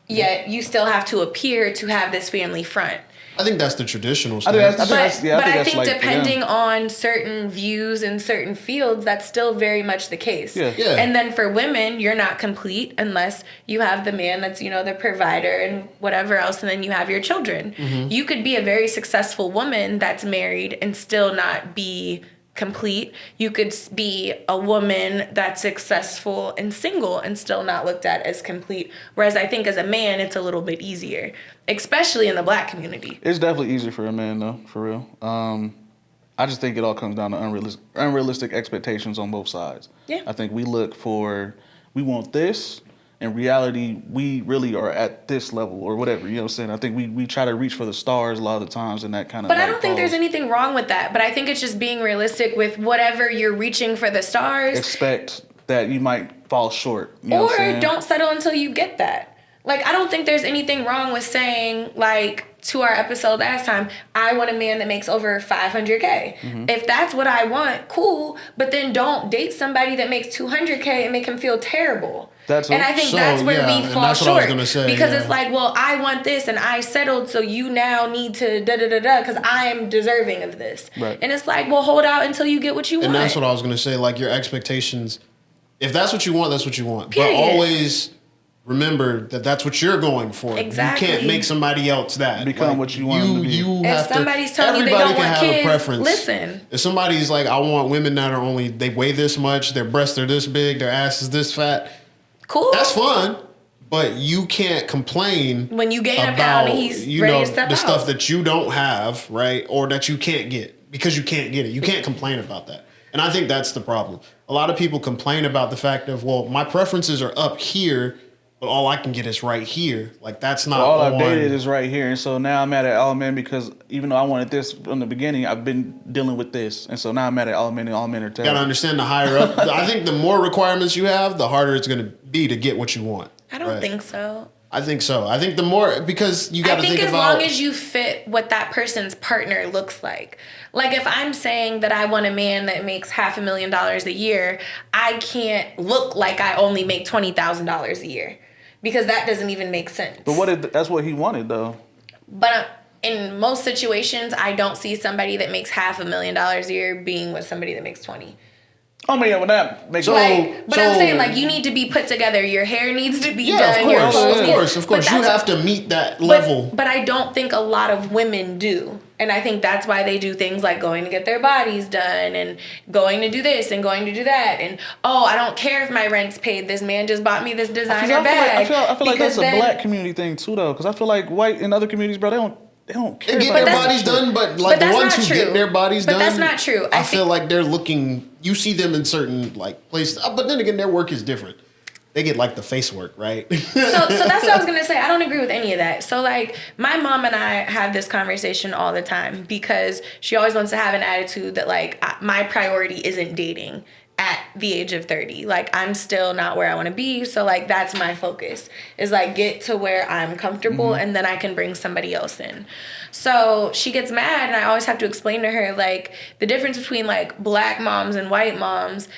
Yet you still have to appear to have this family front. I think that's the traditional stance. I think depending on certain views in certain fields, that's still very much the case. Yeah. And then for women, you're not complete unless you have the man that's, the provider and whatever else, and then you have your children. You could be a very successful woman that's married and still not be complete. You could be a woman that's successful and single and still not looked at as complete. Whereas I think as a man, it's a little bit easier, especially in the Black community. It's definitely easier for a man, though, for real. I just think it all comes down to unrealistic expectations on both sides. Yeah. I think we we want this. In reality, we really are at this level or whatever, you know what I'm saying? I think we try to reach for the stars a lot of the times and that kind of. But I don't think there's anything wrong with that. But I think it's just being realistic with whatever you're reaching for the stars. Expect that you might fall short. You know or don't settle until you get that. Like, I don't think there's anything wrong with saying, like, to our episode last time, I want a man that makes over $500K. If that's what I want, cool. But then don't date somebody that makes $200K and make him feel terrible. That's I think that's where we fall short. Because it's like, well, I want this and I settled, so you now need to da-da-da-da because I'm deserving of this. Right. And it's like, well, hold out until you get what you want. And that's what I was going to say. Like, your expectations, if that's what you want, that's what you want. Period. But always remember that that's what you're going for. Exactly. You can't make somebody else that. Become what you want to be. If somebody's telling you they don't want kids, listen. If somebody's like, I want women that are they weigh this much, their breasts are this big, their ass is this fat. Cool. That's fun. But you can't complain when you gain a pound and he's ready to step out. The stuff that you don't have, right? Or that you can't get because you can't get it. You can't complain about that. And I think that's the problem. A lot of people complain about the fact of, well, my preferences are up here but all I can get is right here. Like that's not all I've dated is right here, and so now I'm mad at all men because even though I wanted this from the beginning, I've been dealing with this, and so now I'm mad at all men, and all men are terrible. You gotta understand, the higher up, I think the more requirements you have, the harder it's gonna be to get what you want. I don't think so. I think so. I think the more, because you got to think about. I think as long as you fit what that person's partner looks like. Like if I'm saying that I want a man that makes $500,000 a year, I can't look like I only make $20,000 a year because that doesn't even make sense. But that's what he wanted though. But in most situations, I don't see somebody that makes $500,000 a year being with somebody that makes 20. I mean, when that makes I'm saying like you need to be put together. Your hair needs to be done. Of course. You have to meet that level. But I don't think a lot of women do, and I think that's why they do things like going to get their bodies done and going to do this and going to do that. And I don't care if my rent's paid. This man just bought me this designer bag. I feel like that's a black community thing too, though, because I feel like white in other communities, bro, they don't care. They get their bodies done, but like the ones who get their bodies done, that's not true. I feel like they're looking. You see them in certain like places, but then again, their work is different. They get like the face work, right? So that's what I was gonna say. I don't agree with any of that. So like my mom and I have this conversation all the time because she always wants to have an attitude that like my priority isn't dating at the age of 30. Like I'm still not where I want to be. So like that's my focus is like get to where I'm comfortable and then I can bring somebody else in. So she gets mad and I always have to explain to her like the difference between like black moms and white moms.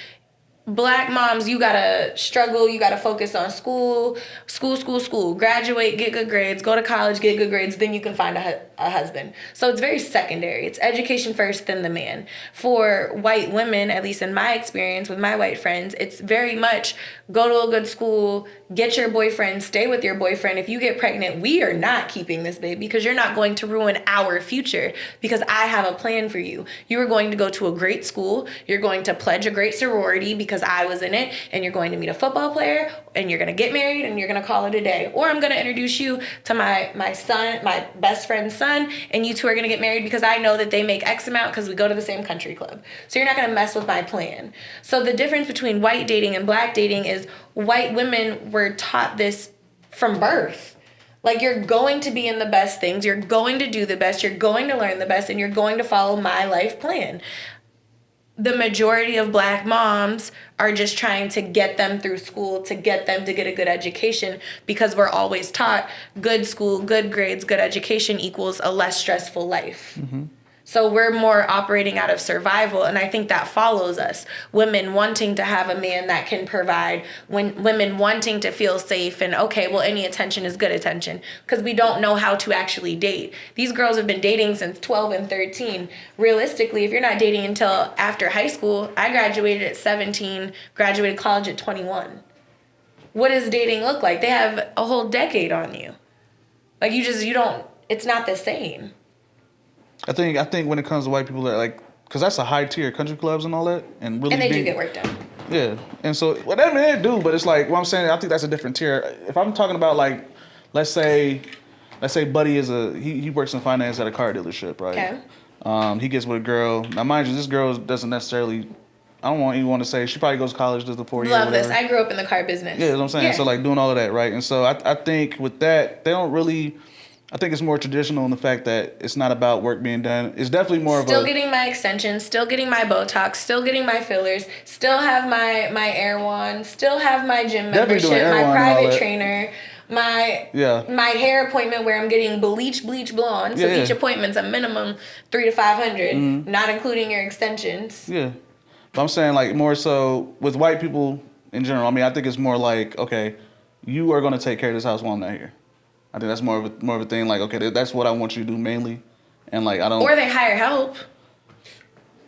Black moms, you gotta struggle, you gotta focus on school, graduate, get good grades, go to college, get good grades, then you can find a husband. So it's very secondary. It's education first, then the man. For white women, at least in my experience with my white friends, it's very much go to a good school, get your boyfriend, stay with your boyfriend. If you get pregnant, we are not keeping this baby because you're not going to ruin our future because I have a plan for you. You are going to go to a great school. You're going to pledge a great sorority because I was in it, and you're going to meet a football player and you're going to get married and you're going to call it a day. Or I'm going to introduce you to my son, my best friend's son, and you two are going to get married because I know that they make X amount because we go to the same country club. So you're not going to mess with my plan. So the difference between white dating and black dating is white women were taught this from birth. Like you're going to be in the best things, you're going to do the best, you're going to learn the best, and you're going to follow my life plan. The majority of black moms are just trying to get them through school, to get them to get a good education because we're always taught good school, good grades, good education equals a less stressful life. Mm-hmm. So we're more operating out of survival, and I think that follows us. Women wanting to have a man that can provide, women wanting to feel safe, and okay, well, any attention is good attention, because we don't know how to actually date. These girls have been dating since 12 and 13. Realistically, if you're not dating until after high school, I graduated at 17, graduated college at 21. What does dating look like? They have a whole decade on you. Like you don't, it's not the same. I think when it comes to white people, that like, because that's a high tier country clubs and all that, and really and they do get work done. Yeah, and so whatever they do, but it's like what I'm saying. I think that's a different tier. If I'm talking about like, let's say Buddy is he works in finance at a car dealership, right? Okay. He gets with a girl. Now, mind you, this girl doesn't necessarily. I don't even want to say she probably goes to college, does the 4 years. Love this. I grew up in the car business. Yeah, that's what I'm saying. Yeah. So like doing all of that, right? And so I think with that, they don't really. I think it's more traditional in the fact that it's not about work being done. It's definitely more still getting my extensions, still getting my Botox, still getting my fillers, still have my Air One, still have my gym membership, my private trainer, my hair appointment where I'm getting bleach blonde. So each appointment's a minimum $300 to $500, not including your extensions. Yeah, but I'm saying like more so with white people in general. I mean, I think it's more like, okay, you are going to take care of this house while I'm not here. I think that's more of a thing. Like, okay, that's what I want you to do mainly, and like I don't. Or they hire help.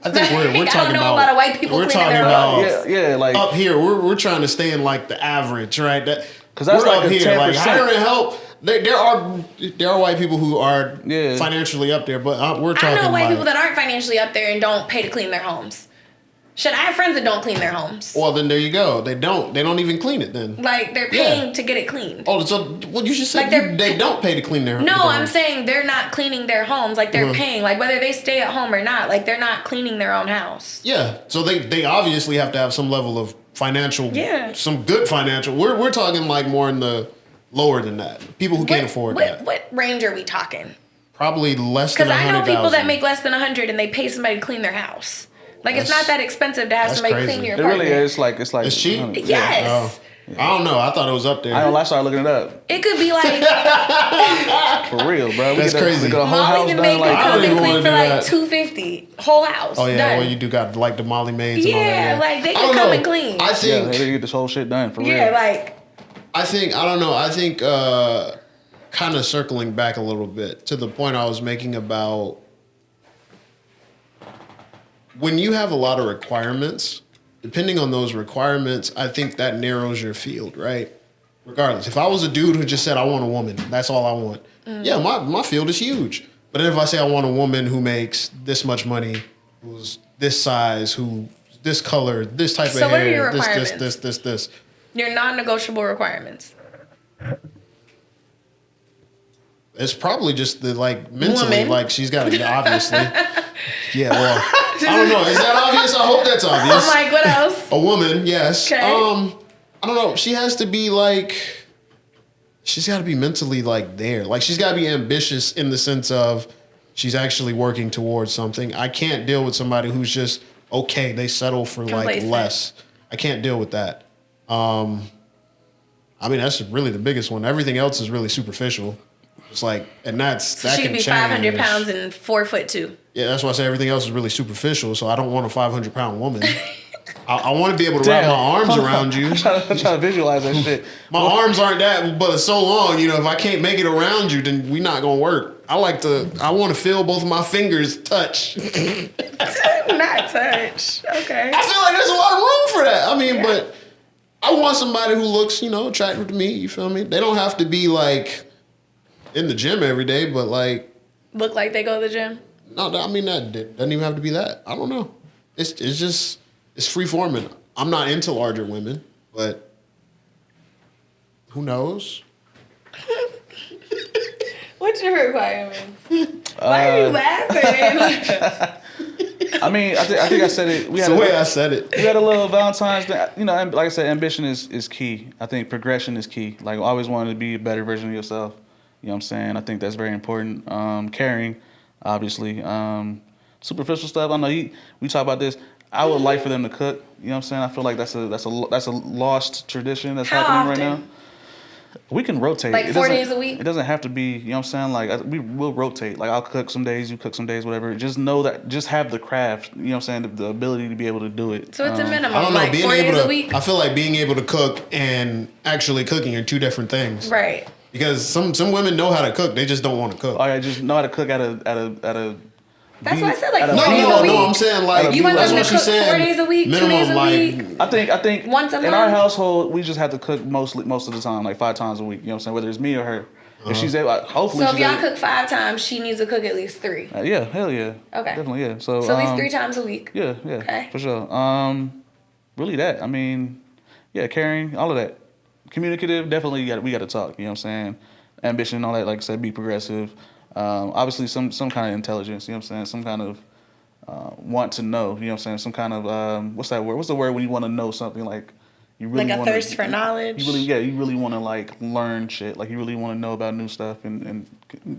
I think we're talking about. I don't know a lot of white people cleaning their homes. Yeah, like up here, we're trying to stay in like the average, right? Because that's we're like up here, 10%. like hiring help. There are white people who are financially up there, but we're talking. I know white people that aren't financially up there and don't pay to clean their homes. Shit, I have friends that don't clean their homes. Well, then there you go. They don't even clean it then. Like, they're paying to get it cleaned. Oh, so, well, you just said like they don't pay to clean their homes. No, I'm saying they're not cleaning their homes. Like, they're paying. Like, whether they stay at home or not, like, they're not cleaning their own house. Yeah. So they obviously have to have some level of financial, Yeah. some good financial. We're talking like more in the lower than that. People who can't afford that. What range are we talking? Probably less than 100,000. Because I know people that make less than 100 and they pay somebody to clean their house. Like, it's not that expensive to have somebody crazy. clean your It apartment. really is. It's cheap. Yes. Yeah. I don't know. I thought it was up there. I started looking it up. It could be like For real, bro. That's crazy. We get a whole Molly house can done. make Like, it come and clean for like that. $250. Whole house. Oh yeah, done. well you do got like the Molly maids. And all Yeah, that, like they I can don't come know. and clean. I think. they get this whole shit done for real. Yeah, like I don't know. I think kind of circling back a little bit to the point I was making about when you have a lot of requirements, depending on those requirements, I think that narrows your field, right? Regardless. If I was a dude who just said, I want a woman, that's all I want. Yeah, my field is huge. But then if I say I want a woman who makes this much money, who's this size, who this color, this type of So what are hair, your requirements? this. your non-negotiable requirements. It's probably just the like mentally, Woman. like she's got to obviously. Yeah, well, I don't know. Is that obvious? I hope that's obvious. I'm like, what else? A woman, yes. Okay. I don't know. She has to be like, she's got to be mentally like there. Like she's got to be ambitious in the sense of she's actually working towards something. I can't deal with somebody who's just okay. They settle for like Complacent. less. I can't deal with that. I mean, that's really the biggest one. Everything else is really superficial. It's like, and that She can could be change. 500 pounds and 4'2". Yeah, that's why I say everything else is really superficial. So I don't want a 500-pound woman. I want to be able to wrap my arms around you. I'm trying to visualize that shit. My arms aren't that, but it's so long. You know, if I can't make it around you, then we're not gonna work. I want to feel both of my fingers touch. Not touch. Okay. I feel like there's a lot of room for that. I mean, but I want somebody who looks, attractive to me. You feel me? They don't have to be like in the gym every day, but like Look like they go to the gym. no, I mean that doesn't even have to be that. I don't know. It's just free forming. I'm not into larger women, but who knows? What's your requirements? Why are you laughing? I mean, I think I said it. It's the way I said it. We had a little Valentine's Day. And like I said, ambition is key. I think progression is key. Like, I always wanted to be a better version of yourself. You know what I'm saying? I think that's very important. Caring, obviously. Superficial stuff. I know we talk about this. I would like for them to cook. You know what I'm saying? I feel like that's a lost tradition that's How happening often? right now. We can rotate. Like It 4 doesn't- days a week? It doesn't have to be, you know what I'm saying? Like, we will rotate. Like, I'll cook some days, you cook some days, whatever. Just know that, just have the craft, you know what I'm saying? The ability to be able to do it. So it's a minimum, I don't know. like Being 4 able days to, a week. I feel like being able to cook and actually cooking are two different things. Right. Because some women know how to cook, they just don't want to cook. Oh, yeah, just know how to cook at a That's why I said like at a- 4 days a week. No. I'm saying like You want that's them what to she's cook 4 saying. days a week, 2 Minimum, days a like, week? I think Once a in our month? household we just have to cook most of the time, like 5 times a week. You know what I'm saying? Whether it's me or her. If she's able, hopefully. So if she's y'all able- cook 5 times, she needs to cook at least 3. yeah, hell yeah. Okay. Definitely, yeah. So So at least 3 times a week. Yeah, Okay. for sure. Really that. I mean, yeah, caring, all of that. Communicative, definitely we got to talk. You know what I'm saying? Ambition, all that. Like I said, be progressive. Obviously, some kind of intelligence. You know what I'm saying? Some kind of want to know. You know what I'm saying? Some kind of what's that word? What's the word when you want to know something like? You really Like a wanna, thirst for knowledge. You really want to like learn shit. Like you really want to know about new stuff and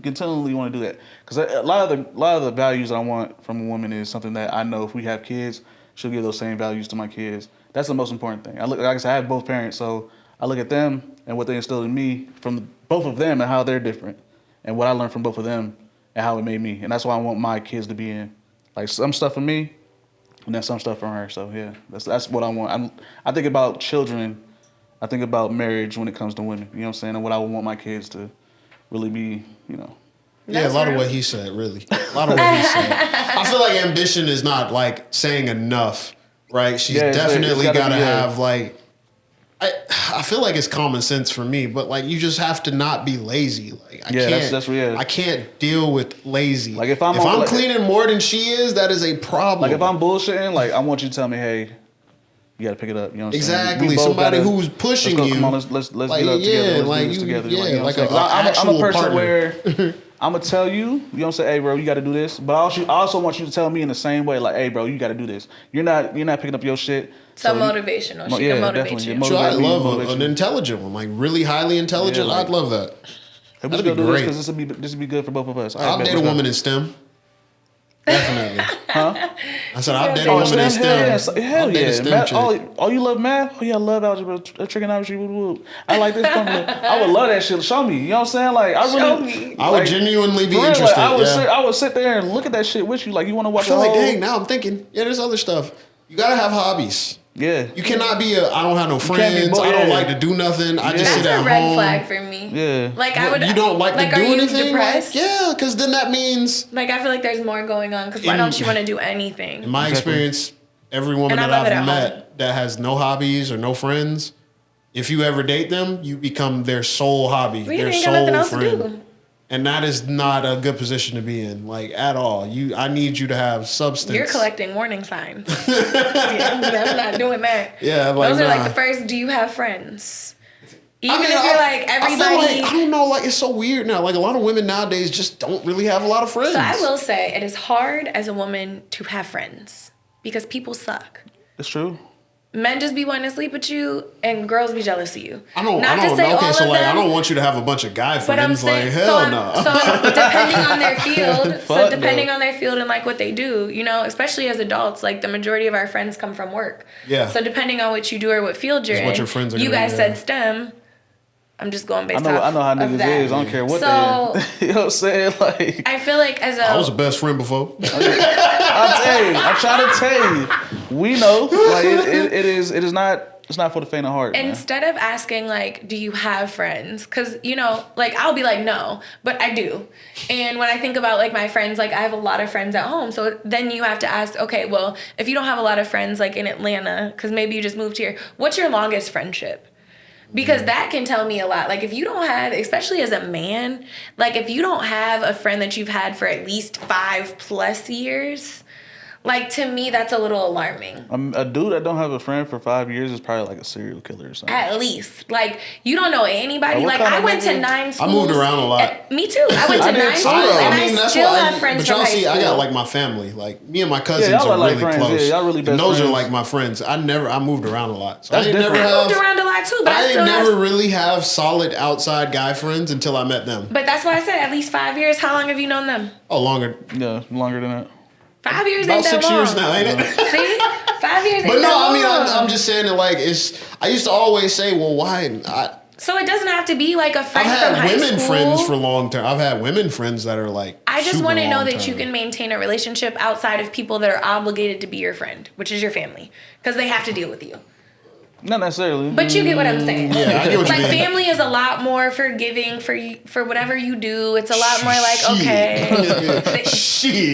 continually want to do that. Because a lot of the values I want from a woman is something that I know if we have kids, she'll give those same values to my kids. That's the most important thing. Like I said, I have both parents, so I look at them and what they instilled in me from both of them and how they're different, and what I learned from both of them and how it made me. And that's why I want my kids to be in. Like some stuff for me, and then some stuff from her. So yeah, that's what I want. I think about children. I think about marriage when it comes to women. You know what I'm saying? And what I would want my kids to really be. You know. Yeah, That's a lot of real. what he said, really. A lot of what he said. I feel like ambition is not like saying enough, right? She's Yeah, it's definitely gotta got to be, have like. I feel like it's common sense for me, but like you just have to not be lazy. Like I Yeah, can't, that's weird. I can't deal with lazy. Like, if I'm on, like, cleaning more than she is, that is a problem. Like if I'm bullshitting, like I want you to tell me, hey, you got to pick it up. You know what I'm saying? Exactly. We both Somebody gotta- who's pushing let's go, you. Come on, let's like, get up together. Let's like do this you, together. yeah, you know like what I'm a saying? 'Cause I'm a actual person partner. where I'm gonna tell you, you know what I'm saying, hey bro, you gotta do this. But I also want you to tell me in the same way, like, hey bro, you gotta do this. You're not picking up your shit. So motivational. She can motivate you. Sure, I love an intelligent one, like really highly intelligent. I'd love that. Hey, let's go do this because this would be good for both of us. I'll date a woman in STEM. Definitely. Huh? I said I'll date a woman in STEM. Hell yeah. Math, oh, you love math? Oh yeah, I love algebra, trigonometry, woo. I like this formula. I would love that shit. Show me. You know what I'm saying? Like I would genuinely be interested. Like, I would sit there and look at that shit with you. Like you want to watch. I feel like dang. Now I'm thinking. Yeah, there's other stuff. You gotta have hobbies. Yeah. You cannot be I don't have no friends. I don't like to do nothing. I just sit at home. That's a red flag for me. Yeah. Like I would. You don't like to do anything? Depressed? Like, yeah, because then that means. Like I feel like there's more going on. Because why don't you want to do anything? In my experience, every woman that I've met that has no hobbies or no friends, if you ever date them, you become their sole hobby, their sole friend. And that is not a good position to be in, like at all. I need you to have substance. You're collecting warning signs. I'm not doing that. Yeah, like those are like the first. Do you have friends? Even if you're like everybody. I don't know. Like it's so weird now. Like a lot of women nowadays just don't really have a lot of friends. So I will say it is hard as a woman to have friends because people suck. It's true. Men just be wanting to sleep with you, and girls be jealous of you. I don't want you to have a bunch of guy friends. But I'm saying, hell no. So depending on their field and like what they do, you know, especially as adults, like the majority of our friends come from work. Yeah. So depending on what you do or what field you're in, what your friends are you guys said STEM. I'm just going based off. I know how niggas is. I don't care what they is. You know what I'm saying? Like I feel like I was a best friend before. I'm trying to tell you. We know. Like it is not. It's not for the faint of heart. Instead of asking like, do you have friends? Because you know, like I'll be like, no, but I do. And when I think about like my friends, like I have a lot of friends at home. So then you have to ask, okay, well, if you don't have a lot of friends like in Atlanta, because maybe you just moved here, what's your longest friendship? Because that can tell me a lot. Like if you don't have, especially as a man, like if you don't have a friend that you've had for at least 5+ years, like to me that's a little alarming. A dude that don't have a friend for 5 years is probably like a serial killer or something. At least. Like you don't know anybody. Like I went to 9 schools. I moved around a lot. Me too. I went to 9 schools and I still have friends from high school. I got like my family. Like me and my cousins are really close. Yeah, y'all really best and those friends. are like my friends. I moved around a lot. So I moved around a lot too, but I didn't never really have solid outside guy friends until I met them. But that's why I said at least 5 years. How long have you known them? Oh, longer. Yeah, longer than that. 5 years about ain't that 6 long. years now, ain't it? See? 5 years ain't but no, that long. I mean, I'm just saying that like I used to always say, well, why? So it doesn't have to be like a friend from high school. I've had women friends for long term. I've had women friends that are like. I just want to know that you can maintain a relationship outside of people that are obligated to be your friend, which is your family, because they have to deal with you. Not necessarily. But you get what I'm saying. Yeah, I get what you mean. Like family is a lot more forgiving for whatever you do. It's a lot more like, okay.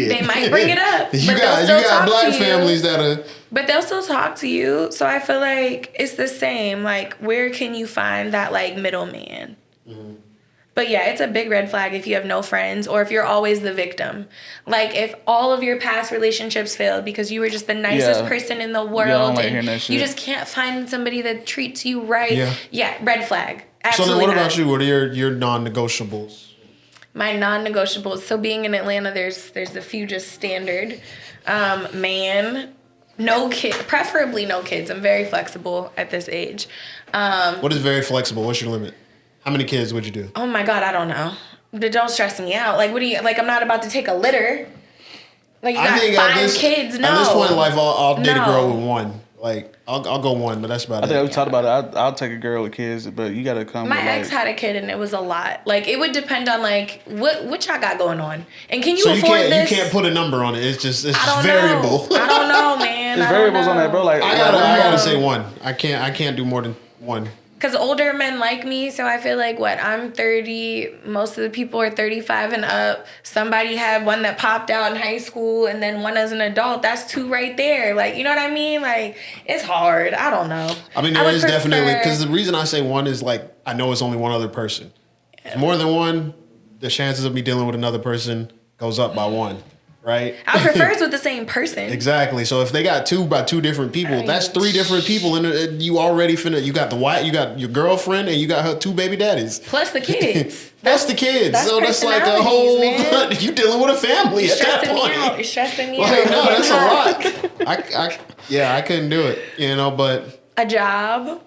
They might bring it up. You got black families that are. But they'll still talk to you. So I feel like it's the same. Like, where can you find that like middleman? Mm-hmm. But yeah, it's a big red flag if you have no friends or if you're always the victim. Like if all of your past relationships failed because you were just the nicest person in the world. Yeah, I don't like hearing that shit. You just can't find somebody that treats you right. Yeah, red flag. Absolutely. So then what about you? What are your non-negotiables? My non-negotiables. So being in Atlanta, there's a few just standard. Man, no kid, preferably no kids. I'm very flexible at this age. What is very flexible? What's your limit? How many kids would you do? Oh my God, I don't know. But don't stress me out. Like, what do you, like, I'm not about to take a litter. Like, you got 5 kids. No. At this point in life, I'll date a girl with one. Like, I'll go one, but that's about it. I think we talked about it. I'll take a girl with kids, but you got to come. My ex had a kid, and it was a lot. Like, it would depend on, like, what y'all got going on. And can you afford this? You can't put a number on it. It's just variable. I don't know, man. There's variables on that, bro. Like, I gotta say one. I can't do more than one. Because older men like me, so I feel like, I'm 30, most of the people are 35 and up. Somebody had one that popped out in high school, and then one as an adult. That's 2 right there. Like, you know what I mean? Like, it's hard. I don't know. I mean, there is definitely, because the reason I say one is, like, I know it's only one other person. Yeah. More than one, the chances of me dealing with another person goes up by 1. right? I prefer it's with the same person. Exactly. So if they got two different people, that's 3 different people, and you already you got the wife, you got your girlfriend, and you got her 2 baby daddies. Plus the kids. That's the kids. That's so that's like a whole. You dealing with a family at that point. You're stressing me Like, out. no, that's a lot. I couldn't do it. But a job.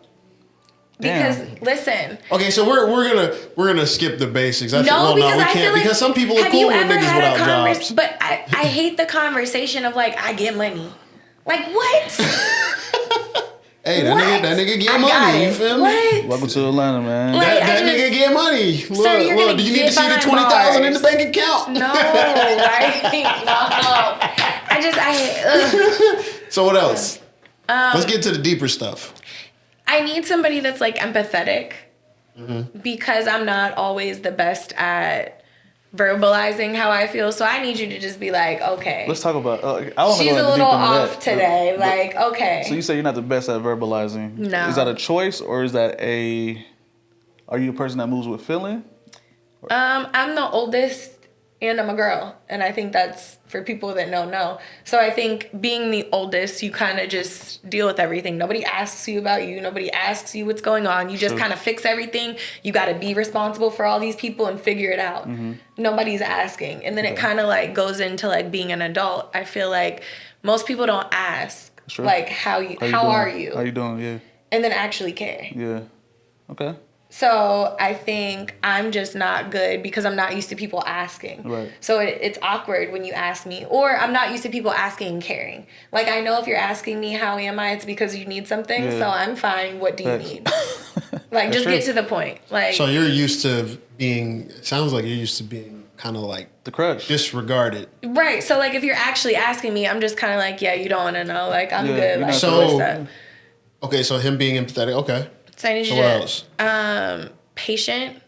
Because listen. Okay, so we're gonna skip the basics. We can't like, because some people are cool with niggas without jobs. But I hate the conversation of like I get money. Like what? Hey, that nigga get money. You feel me? What? Welcome to Atlanta, man. Like, that nigga get money. Look, do you need to see the 20,000 in the bank account? No, right? No. So what else? Let's get to the deeper stuff. I need somebody that's like empathetic because I'm not always the best at verbalizing how I feel. So I need you to just be like, okay. Let's talk about. She's a little off today. Like, okay. So you say you're not the best at verbalizing. No. Is that a choice or is that are you a person that moves with feeling? I'm the oldest and I'm a girl. And I think that's for people that know. So I think being the oldest, you kind of just deal with everything. Nobody asks you about you. Nobody asks you what's going on. You just kind of fix everything. You got to be responsible for all these people and figure it out. Mm-hmm. Nobody's asking. And then it kind of like goes into like being an adult. I feel like most people don't ask like how are you? How you doing? Yeah. And then actually care. Yeah. Okay. So I think I'm just not good because I'm not used to people asking. Right. So it's awkward when you ask me. Or I'm not used to people asking and caring. Like, I know if you're asking me how am I, it's because you need something. Yeah. So I'm fine. What do you need? Like, just get to the point. Like, so you're used to being, sounds like you're used to being kind of like the crush. Disregarded. Right. So, like, if you're actually asking me, I'm just kind of like, yeah, you don't want to know. Like, I'm good. Like, so, okay, so him being empathetic. Okay. So I need you what else? Patient.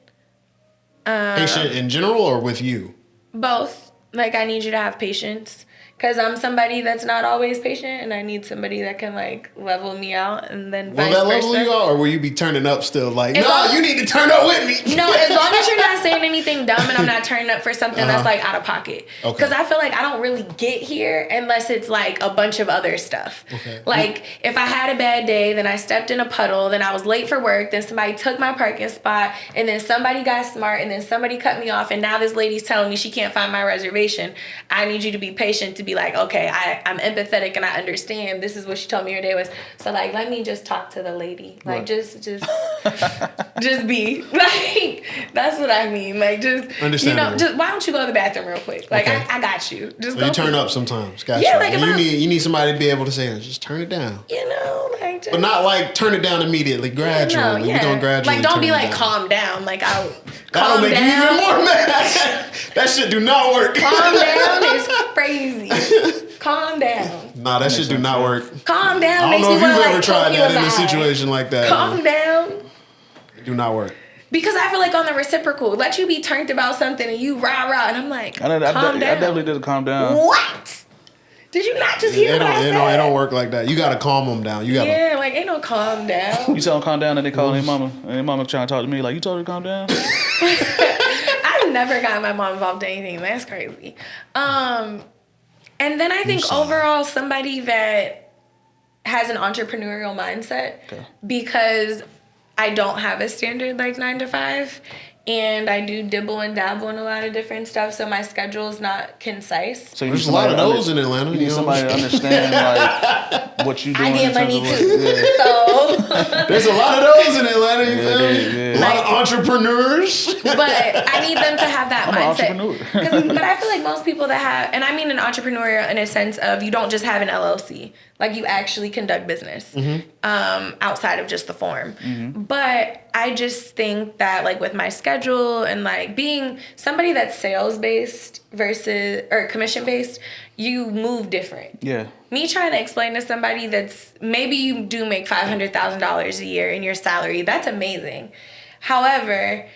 Patient in general or with you? Both. Like, I need you to have patience. Because I'm somebody that's not always patient, and I need somebody that can, like, level me out, and then vice versa. Will that level you out, or will you be turning up still? Like, you need to turn up with me. No, as long as you're not saying anything dumb, and I'm not turning up for something that's, like, out of pocket. Because I feel like I don't really get here unless it's, like, a bunch of other stuff. Okay. Like, if I had a bad day, then I stepped in a puddle, then I was late for work, then somebody took my parking spot, and then somebody got smart, and then somebody cut me off, and now this lady's telling me she can't find my reservation. I need you to be patient to be like, okay, I'm empathetic and I understand. This is what she told me her day was. So, like, let me just talk to the lady. Like, just be. Like, that's what I mean. Like, just, just why don't you go to the bathroom real quick? Like, okay. I got you. Just go. You turn up sometimes. Gotcha. Yeah, like, you need somebody to be able to say, just turn it down. You know, like, just. But not like turn it down immediately, gradually. We're going gradually. Like, don't be like, calm down. Like, I'll calm down. That'll make you even more mad. That shit do not work. Calm down is crazy. Calm down. Nah, that shit do not work. Calm down. I don't know if you've ever tried that in a situation like that. Calm down. It do not work. Because I feel like on the reciprocal, let you be turned about something and you rah, and I'm like, calm down. I definitely did calm down. What? Did you not just hear what I said? It don't work like that. You got to calm them down. Yeah, like, ain't no calm down. You tell them calm down and they call their mama. And their mama trying to talk to me like, you told her to calm down? I've never gotten my mom involved in anything. That's crazy. And then I think overall somebody that has an entrepreneurial mindset because I don't have a standard like 9 to 5 and I do dibble and dabble in a lot of different stuff, so my schedule is not concise. So there's a lot of those in Atlanta. You need somebody to understand like what you doing. I get money too. So there's a lot of those in Atlanta. You feel me? A lot of entrepreneurs. But I need them to have that mindset. But I feel like most people that have, and I mean an entrepreneur in a sense of you don't just have an LLC. Like, you actually conduct business outside of just the form. Mm-hmm. But I just think that, like, with my schedule and, like, being somebody that's sales-based or commission-based, you move different. Yeah. Me trying to explain to somebody that's, maybe you do make $500,000 a year in your salary, that's amazing. However,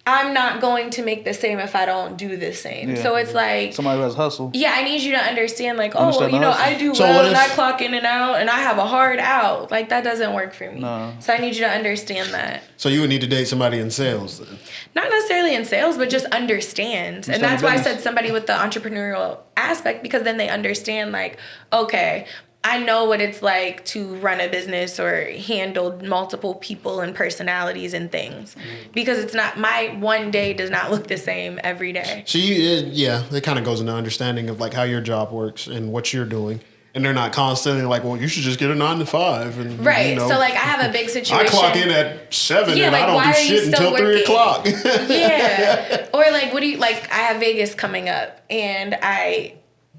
I'm not going to make the same if I don't do the same. Yeah. So it's like somebody who has hustle. Yeah, I need you to understand, like, Understand the hustle. I do So well what and if- I clock in and out and I have a hard out. Like, that doesn't work for me. No. So I need you to understand that. So you would need to date somebody in sales then. Not necessarily in sales, but just understand. And that's the why I business. said somebody with the entrepreneurial aspect, because then they understand, like, okay, I know what it's like to run a business or handle multiple people and personalities and things. Because it's not, my one day does not look the same every day. So it kind of goes into understanding of like how your job works and what you're doing. And they're not constantly like, well, you should just get a 9 to 5. And, Right. you know, So, like, I have a big situation. I clock in at 7 Yeah, and like, I don't why do are you shit still until 3 working? o'clock. Yeah. Or like, what do you like? I have Vegas coming up, and I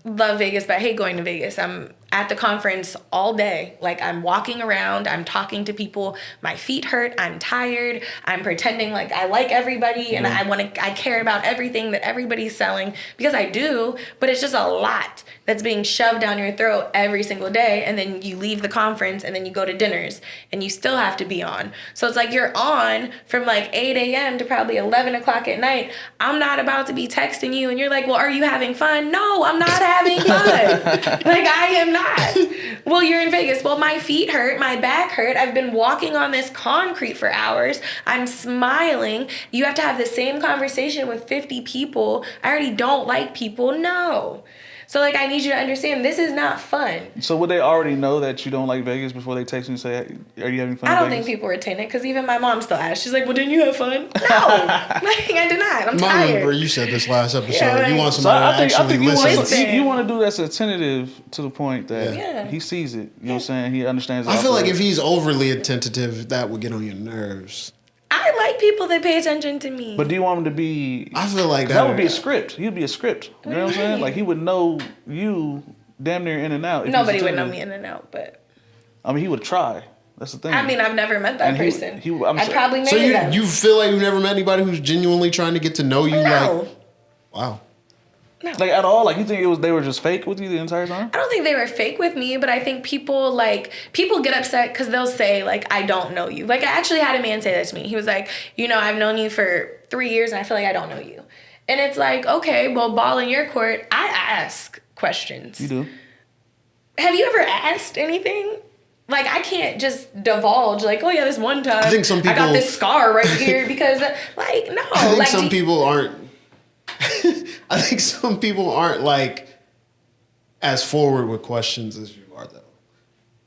love Vegas, but I hate going to Vegas. I'm at the conference all day. Like, I'm walking around, I'm talking to people, my feet hurt, I'm tired, I'm pretending like I like everybody and I care about everything that everybody's selling, because I do, but it's just a lot that's being shoved down your throat every single day. And then you leave the conference and then you go to dinners and you still have to be on. So it's like you're on from like 8 a.m. to probably 11 o'clock at night. I'm not about to be texting you and you're like, well, are you having fun? No, I'm not having fun. Like, I am not. Well, you're in Vegas. Well, my feet hurt, my back hurt. I've been walking on this concrete for hours. I'm smiling. You have to have the same conversation with 50 people. I already don't like people. No. So, like, I need you to understand, this is not fun. So would they already know that you don't like Vegas before they text you and say, "Are you having fun?" I in don't Vegas? think people retain it, because even my mom still asks. She's like, well, didn't you have fun? No. Like, I did not. I'm I tired. remember you said this last episode. Yeah, like- you want So somebody to I actually think you listen. want, you want to do that's attentive to the point that Yeah. he sees it. You know what I'm saying? He understands. I feel like if he he's overly attentive, that would get on your nerves. I like people that pay attention to me. But do you want him to be? I feel like That would be a script. He'd be a script. You know what I'm saying? Like, he would know you damn near in and out. if he's Nobody would know attentive. me in and out, but I mean, he would try. That's the thing. I mean, I've never met that And he- person. I'm I'd sorry. probably marry So them. you feel like you've never met anybody who's genuinely trying to get to know you? No. Like, wow. like at all. Like, you think they were just fake with you the entire time? I don't think they were fake with me, but I think people get upset because they'll say, like, I don't know you. Like, I actually had a man say that to me. He was like, I've known you for 3 years and I feel like I don't know you. And it's like, okay, well, ball in your court. I ask questions. You do. Have you ever asked anything? Like, I can't just divulge, like, oh yeah, this one time I think some I got people- this scar right here because, like, no. I think like, some people aren't. I think some people aren't like as forward with questions as you are, though.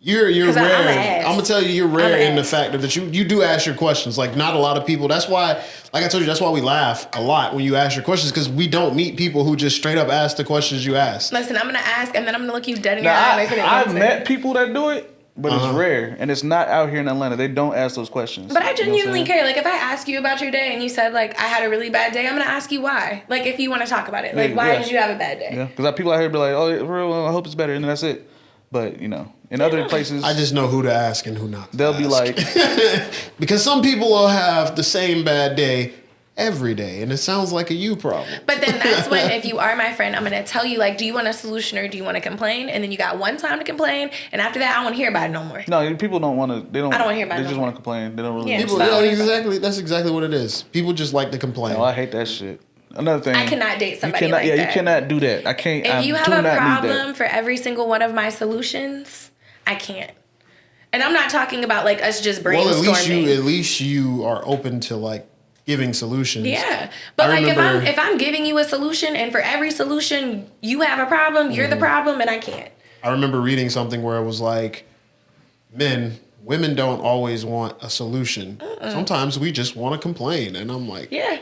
You're 'Cause I'm rare. a ass. I'm gonna tell you, you're rare I'm in the ass. fact that you do ask your questions. Like, not a lot of people. That's why, like I told you, that's why we laugh a lot when you ask your questions, because we don't meet people who just straight up ask the questions you ask. Listen, I'm gonna ask and then I'm gonna look you dead in your eye Now, and wait for the I've answer. met people that do it, but Uh-huh. it's rare, and it's not out here in Atlanta. They don't ask those questions. But I You know what I'm genuinely saying? care. Like, if I ask you about your day and you said, like, I had a really bad day, I'm gonna ask you why. Like, if you want to talk about it. Like, why Yeah. did you have a bad day? Yeah, because people out here be like, "Oh, for real, well, I hope it's better," and then that's it. But in other places, I just know who to ask and who not. To they'll be ask. like, because some people will have the same bad day every day, and it sounds like a you problem. But then that's when, if you are my friend, I'm gonna tell you, like, do you want a solution or do you want to complain? And then you got one time to complain, and after that, I don't want to hear about it no more. "No, people don't want to. They don't. I don't wanna hear about They it just no want more. to complain. They don't really. Yeah, want People, it's not yeah, about exactly. That's exactly what it is. People just like to complain. Oh, I hate that shit. Another thing. I cannot date somebody you cannot, like yeah, that. you cannot do that. I can't. If I you do have a not need that. problem for every single one of my solutions, I can't. And I'm not talking about, like, us just brainstorming. Well, at least you are open to like giving solutions. Yeah, but I like, remember- if I'm giving you a solution and for every solution you have a problem, you're the problem, and I can't. I remember reading something where it was like, women don't always want a solution. Sometimes we just want to complain, and I'm like, Yeah.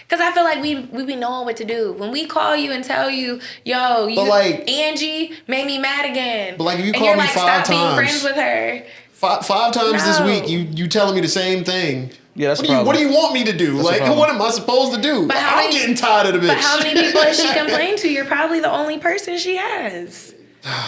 Because I feel like we be knowing what to do. When we call you and tell you, yo, But, like- Angie made me mad again. But, like, if you and call you're me like, 5 stop being times- friends with her. five times this No. week, you telling me the same thing. Yeah, that's what a do you problem. want me to do? That's a Like, problem. what am I supposed to do? But how I'm many- getting tired of the bitch. But how many people has she complained to? You're probably the only person she has.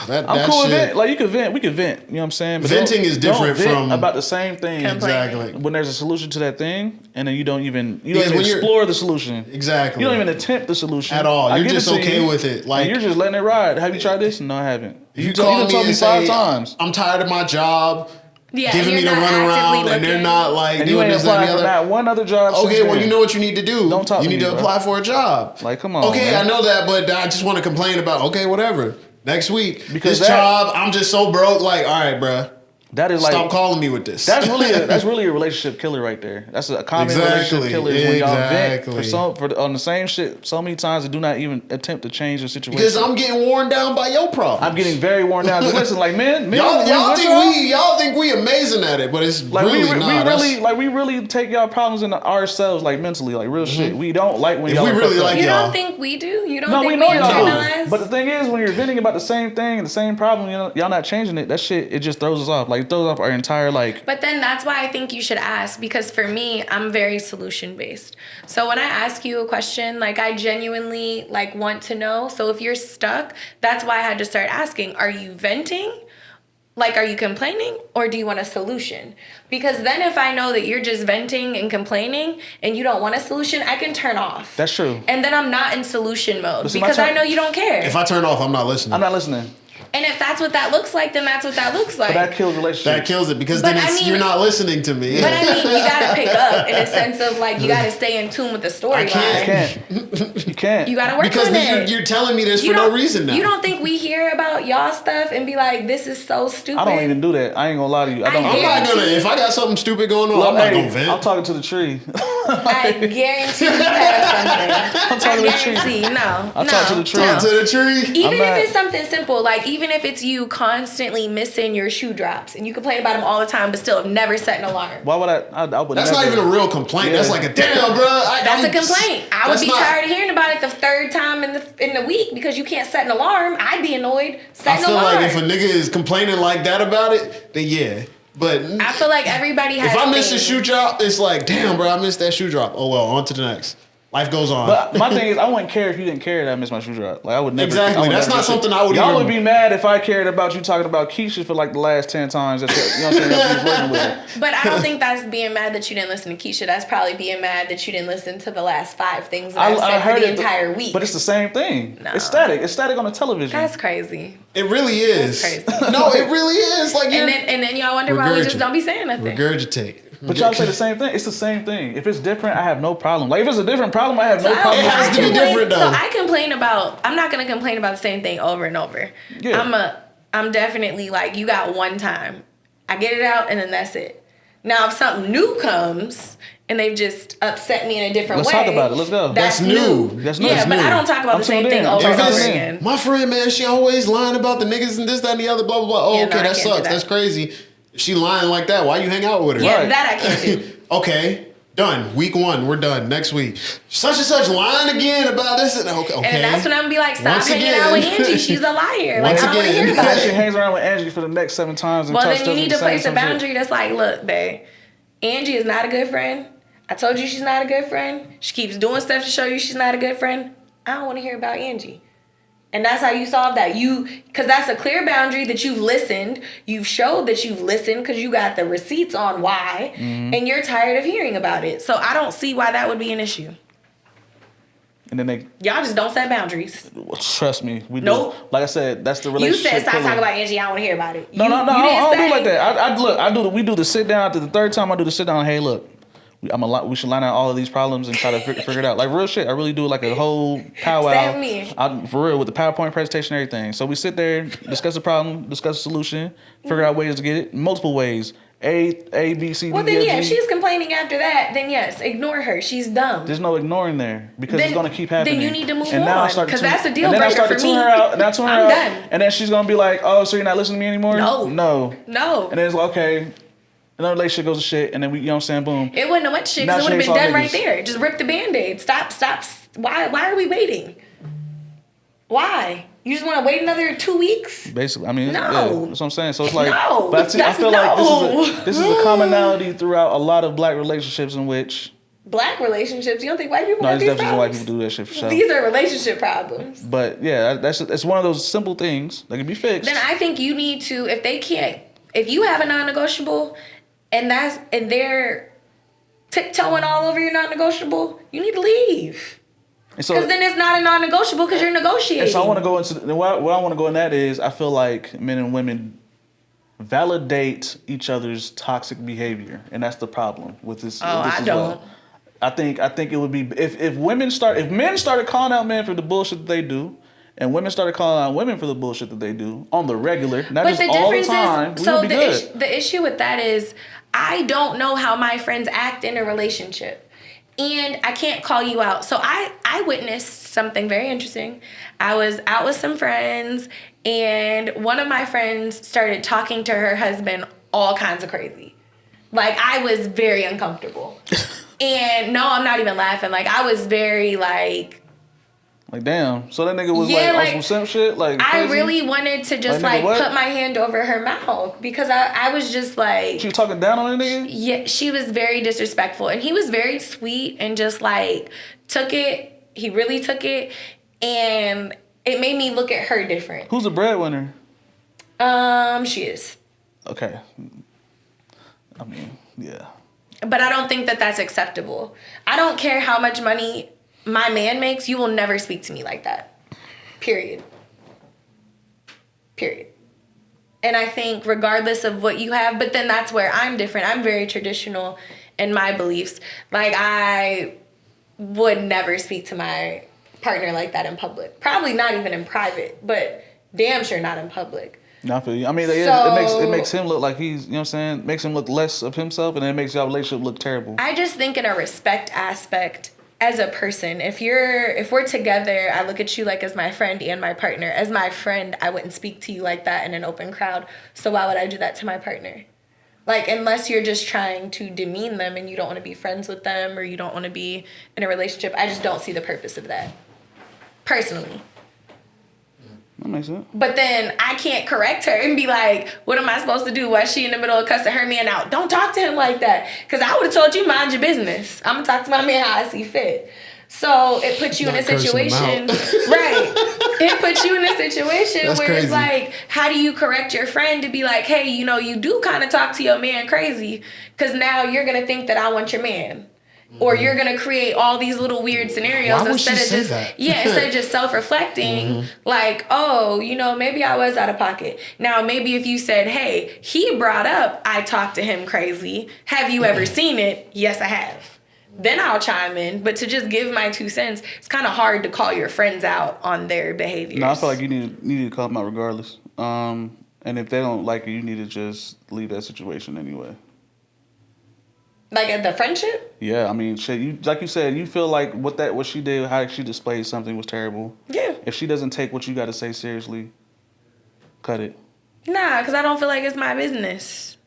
that I'm cool with shit- vent. Like, you can vent. We can vent. You know what I'm saying? But Venting don't- is different don't vent from- about the same thing. Complain. Exactly. When there's a solution to that thing, and then you don't even Because when you're- explore the solution. Exactly. You don't even attempt the solution At all. I You're give just it to okay you, with it. Like, and you're just letting it ride. Have you tried this? No, I haven't. if you told call me me told me and 5 say, times. I'm tired of my job. giving me the runaround, and they're not like and doing you ain't this and applying the for other. not one other job. Okay, well, you know what you need to do. Don't talk. You need to apply for a job. Like, come on. Okay, man. I know that, but I just want to complain about. Okay, whatever. Next week, Because this job, I'm just so broke. Like, all right, bruh. That is like, stop calling me with this. That's really a relationship killer right there. That's a common relationship killer is when y'all vent on the same shit so many times and do not even attempt to change the situation. Because I'm getting worn down by your problem. I'm getting very worn down. Listen, like men, y'all think we amazing at it, but it's like really not. We really take y'all problems into ourselves, like mentally, like real shit. We don't like when y'all. You don't think we do? You don't think we internalize? But the thing is, when you're venting about the same thing and the same problem, y'all not changing it. That shit, it just throws us off. Like, throws off our entire like. But then that's why I think you should ask, because for me, I'm very solution based. So when I ask you a question, like I genuinely like want to know. So if you're stuck, that's why I had to start asking, are you venting? Like, are you complaining, or do you want a solution? Because then if I know that you're just venting and complaining and you don't want a solution, I can turn off. That's true. And then I'm not in solution mode because I know you don't care. If I turn off, I'm not listening. I'm not listening. And if that's what that looks like, then that's what that looks like. But that kills relationship. That kills it because then you're not listening to me. But I mean, you gotta pick up in a sense of like you gotta stay in tune with the storyline. You can't. You gotta work because on it. You're telling me this for no reason now. You don't think we hear about y'all stuff and be like, this is so stupid? I don't even do that. I ain't gonna lie to you. I'm not gonna. If I got something stupid going on, I'm not gonna vent. I'm talking to the tree. I guarantee you have something. I'm talking to the tree. No. I'm talking to the tree. Talk to the tree. Even if it's something simple, like even if it's you constantly missing your shoe drops and you complain about them all the time, but still have never set an alarm. Why would I would That's never. not even a real complaint. Yeah. That's like a damn, bro. That's a complaint. I would be tired of hearing about it the third time in the week because you can't set an alarm. I'd be annoyed. Set an alarm. I feel like if a nigga is complaining like that about it, then yeah. But I feel like everybody has. If I miss a shoe drop, it's like, damn, bro, I missed that shoe drop. Oh well, on to the next. Life goes on. But my thing is, I wouldn't care if you didn't care that I missed my shoe drop. Like I would never. Exactly. That's not something I would. Y'all would be mad if I cared about you talking about Keisha for like the last 10 times. You know what I'm saying? That you was working with her. But I don't think that's being mad that you didn't listen to Keisha. That's probably being mad that you didn't listen to the last 5 things that I said for the entire week. But it's the same thing. No. It's static. It's static on the television. That's crazy. It really is. That's crazy. No, it really is. Like, and then y'all wonder why we just don't be saying nothing. Regurgitate. But y'all say the same thing. It's the same thing. If it's different, I have no problem. Like if it's a different problem, I have no problem. It has to be different though. So I complain about. I'm not gonna complain about the same thing over and over. Yeah. I'm definitely like, you got one time. I get it out and then that's it. Now if something new comes and they've just upset me in a different way. Let's talk about it. Let's go. That's new. That's new. Yeah, but I don't talk about the same thing over and over again. My friend, man, she always lying about the niggas and this, that, and the other, blah, blah, blah. Oh, okay, that sucks. That's crazy. If she lying like that, why you hang out with her? Yeah, that I can't do. Okay, done. Week 1, we're done. Next week, such and such lying again about this. And okay. And that's when I'm gonna be like, stop hanging out with Angie. She's a liar. Like, I don't want to hear about it. She hangs around with Angie for the next 7 times. And well, then you need to place a boundary that's like, look, babe, Angie is not a good friend. I told you she's not a good friend. She keeps doing stuff to show you she's not a good friend. I don't want to hear about Angie. And that's how you solve that. Because that's a clear boundary that you've listened. You've showed that you've listened because you got the receipts on why. Mm-hmm. And you're tired of hearing about it. So I don't see why that would be an issue. And then y'all just don't set boundaries. Trust me, we nope. do. Like I said, that's the relationship. You said stop talking about Angie. I don't want to hear about it. No, I don't do like that. We do the sit down. After the 3rd time, I do the sit down. Hey, look. We should line out all of these problems and try to figure it out. Like real shit. I really do like a whole powwow. For real, with the PowerPoint presentation and everything. So we sit there, discuss the problem, discuss the solution, figure out ways to get it. Multiple ways. A, B, C, D, well, then F, yeah, G. if she's complaining after that, then yes, ignore her. She's dumb. There's no ignoring there because it's going to keep happening. Then you need to move on because that's a deal breaker for me. And then I start to tune her out, and I tune her out. Done. And then she's going to be like, oh, so you're not listening to me anymore? No. And then it's like, okay. Another relationship goes to shit, and then we, you know what I'm saying, boom. It wouldn't have went to shit because it would have been done right there. Just rip the Band-Aid. Stop. Why are we waiting? Why? You just want to wait another 2 weeks? Basically, I mean, no. Yeah, that's what I'm saying. So it's like, no, but I feel like this is a commonality throughout a lot of black relationships in which. Black relationships? You don't think white people have these problems? No, it's definitely white people do that shit for sure. These are relationship problems. But yeah, it's one of those simple things that can be fixed. Then I think you need to, if you have a non-negotiable, and they're tiptoeing all over your non-negotiable, you need to leave. Because then it's not a non-negotiable because you're negotiating. And so I want to go into what I want to go in that is I feel like men and women validate each other's toxic behavior, and that's the problem with this. Oh, with this I as don't. Well. I think it would be if men started calling out men for the bullshit that they do, and women started calling out women for the bullshit that they do on the regular, not just all the time. We would be good. The issue with that is I don't know how my friends act in a relationship. And I can't call you out. So I witnessed something very interesting. I was out with some friends, and one of my friends started talking to her husband all kinds of crazy. Like, I was very uncomfortable. And no, I'm not even laughing. Like, I was very like damn. So that nigga was on some simp shit? Like, I crazy? really wanted to just put my hand over her mouth because I was just like... She was talking down on that nigga? Yeah, she was very disrespectful. And he was very sweet and just took it. He really took it. And it made me look at her different. Who's the breadwinner? She is. Okay. I mean, yeah. But I don't think that that's acceptable. I don't care how much money my man makes, you will never speak to me like that. Period. And I think regardless of what you have, but then that's where I'm different. I'm very traditional in my beliefs. Like, I would never speak to my partner like that in public. Probably not even in private, but damn sure not in public. No, I feel you. I mean, it makes him look like he's, you know what I'm saying, makes him look less of himself, and it makes y'all relationship look terrible. I just think in a respect aspect, as a person, if we're together, I look at you like as my friend and my partner. As my friend, I wouldn't speak to you like that in an open crowd. So why would I do that to my partner? Like, unless you're just trying to demean them and you don't want to be friends with them or you don't want to be in a relationship, I just don't see the purpose of that. Personally. That makes sense. But then I can't correct her and be like, what am I supposed to do while she in the middle of cussing her man out? Don't talk to him like that. Because I would have told you, mind your business. I'm going to talk to my man how I see fit. So it puts you in a situation. Right. It puts you in a situation where crazy. It's like, how do you correct your friend to be like, hey, you do kind of talk to your man crazy. Because now you're going to think that I want your man. Or you're gonna create all these little weird scenarios instead of just self-reflecting, like, oh, maybe I was out of pocket. Now, maybe if you said, hey, he brought up I talked to him crazy. Have you ever seen it? Yes, I have. Then I'll chime in. But to just give my 2 cents, it's kind of hard to call your friends out on their behaviors. No, I feel like you need to call them out regardless. And if they don't like it, you need to just leave that situation anyway. Like at the friendship? Yeah, I mean, shit. You like you said, you feel like what she did, how she displayed something was terrible. Yeah. If she doesn't take what you got to say seriously, cut it. Nah, because I don't feel like it's my business.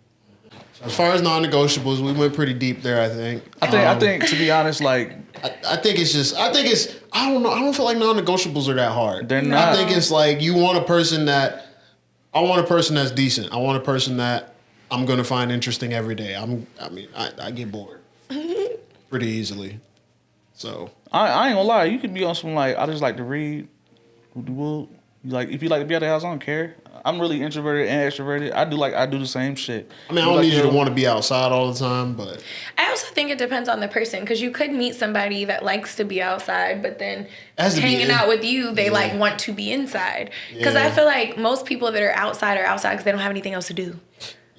As far as non-negotiables, we went pretty deep there. I think. I think to be honest, like I don't know. I don't feel like non-negotiables are that hard. They're not. I think it's like I want a person that's decent. I want a person that I'm gonna find interesting every day. I get bored pretty easily. So I ain't gonna lie. You could be on some like I just like to read. Like if you like to be at the house, I don't care. I'm really introverted and extroverted. I do the same shit. I mean, I don't need you to want to be outside all the time, but I also think it depends on the person because you could meet somebody that likes to be outside, but then hanging out with you, they want to be inside. Because I feel like most people that are outside because they don't have anything else to do.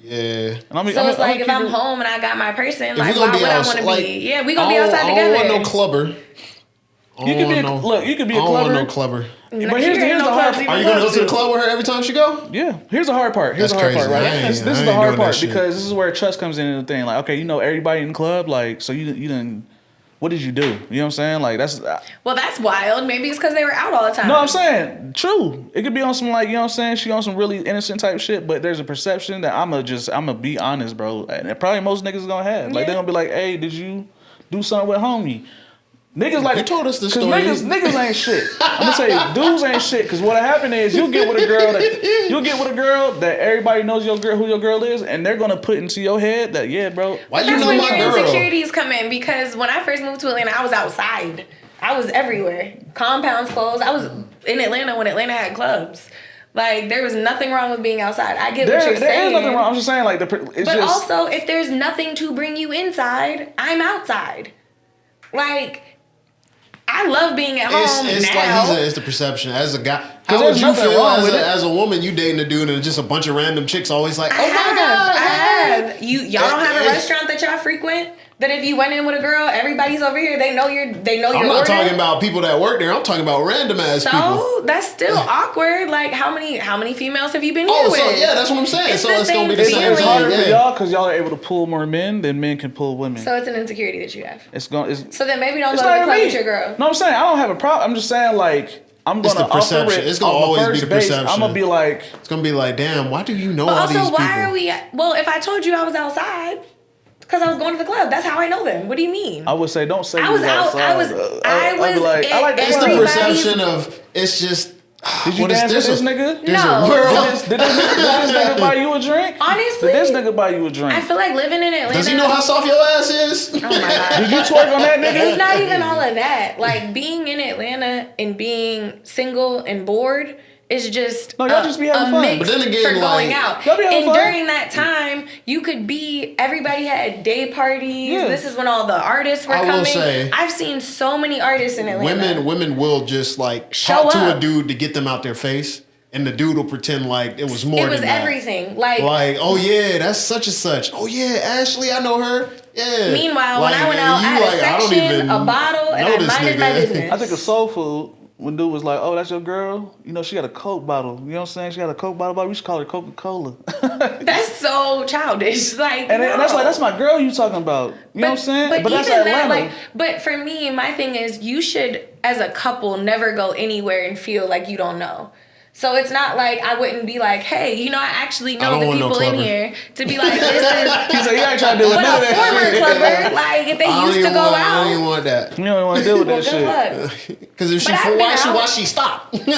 Yeah. If I'm home and I got my person, like, why would I want to be? Yeah, we gonna be outside together. I don't want no clubber. You could be a clubber. I don't want no clubber. But here's the hard part. Are you gonna go to the club with her every time she go? Yeah. Here's the hard part. Right? This is the hard part because this is where trust comes into the thing. Like, okay, everybody in the club, like, so you didn't. What did you do? You know what I'm saying? Like that's. Well, that's wild. Maybe it's because they were out all the time. No, I'm saying true. It could be on some like, you know what I'm saying? She on some really innocent type shit, but there's a perception that I'ma be honest, bro. And probably most niggas gonna have. Like they're gonna be like, hey, did you do something with homie? Niggas like you told us the story. Niggas ain't shit. I'm gonna tell you, dudes ain't shit. Because what happened is you'll get with a girl that everybody knows who your girl is, and they're gonna put into your head that bro. Why you know my girl? That's when your insecurities come in. Because when I first moved to Atlanta, I was outside. I was everywhere. Compounds closed. I was in Atlanta when Atlanta had clubs. Like, there was nothing wrong with being outside. I get what you're saying. There is nothing wrong. I'm just saying, like, also, if there's nothing to bring you inside, I'm outside. Like, I love being at home It's now. like it's the perception as a guy. How there's would you nothing feel wrong with it. as a woman? You dating a dude and just a bunch of random chicks always like, oh my god, I have. Y'all don't have a restaurant that y'all frequent? That if you went in with a girl, everybody's over here. They know your I'm not talking about people that work there. I'm talking about random ass people. So that's still awkward. Like how many females have you been here Oh, with? so yeah, that's what I'm saying. It's so the it's gonna be same the same feeling. It's harder thing. for y'all because y'all are able to pull more men than men can pull women. So it's an insecurity that you have. It's So then maybe don't it's go to the not club me. with your girl. No, I'm saying I don't have a problem. I'm just saying like I'm It's gonna the offer perception. it It's gonna on the always be first the base. perception. I'm gonna be like, It's gonna be like, damn, why do you know But all also, these people? why are we? Well, if I told you I was outside, because I was going to the club, that's how I know them. What do you mean? I would say, don't say I you was out. outside, I was. though. I I'd was. be like, I like that It's the club. perception of it's just. Did you what is dance with this nigga? There's No. a world. Did this nigga buy you a drink? Honestly, Did this nigga buy you a drink? I feel like living in Atlanta. Does he know how soft your ass is? Oh my god. Did you twerk on that nigga? It's not even all of that. Like being in Atlanta and being single and bored is just No, y'all just be having a fun. mix But then again, for like, going out. y'all be having And fun. during that time, you could be. Everybody had day parties. Yeah. This is when all the artists were I will coming. say- I've seen so many artists in Atlanta. Women will just like Show talk to up. a dude to get them out their face, and the dude will pretend like it was more. It was than that. everything. Like, oh yeah, that's such and such. Oh yeah, Ashley, I know her. Yeah. Meanwhile, Like, when I went out, I you had like, a I don't section, even a bottle, and know I this minded my nigga. business. I think of soul food when dude was like, "Oh, that's your girl." You know, she got a Coke bottle. You know what I'm saying? She got a Coke bottle. We should call her Coca-Cola. That's so childish. Like, And that's no. like, that's my girl you talking about. You know what I'm saying? But that's even that, Atlanta. like, but for me, my thing is, you should, as a couple, never go anywhere and feel like you don't know. So it's not like I wouldn't be like, hey, you know, I actually know don't the want no people in clubber. here to be like, this is. He's like, you ain't trying to deal with But none of a that former shit. clubber, like if they I don't used to even go want, I don't even out, want that. You don't want to deal with well, that good shit. luck. Because if she, But I've been out. why she stopped? No.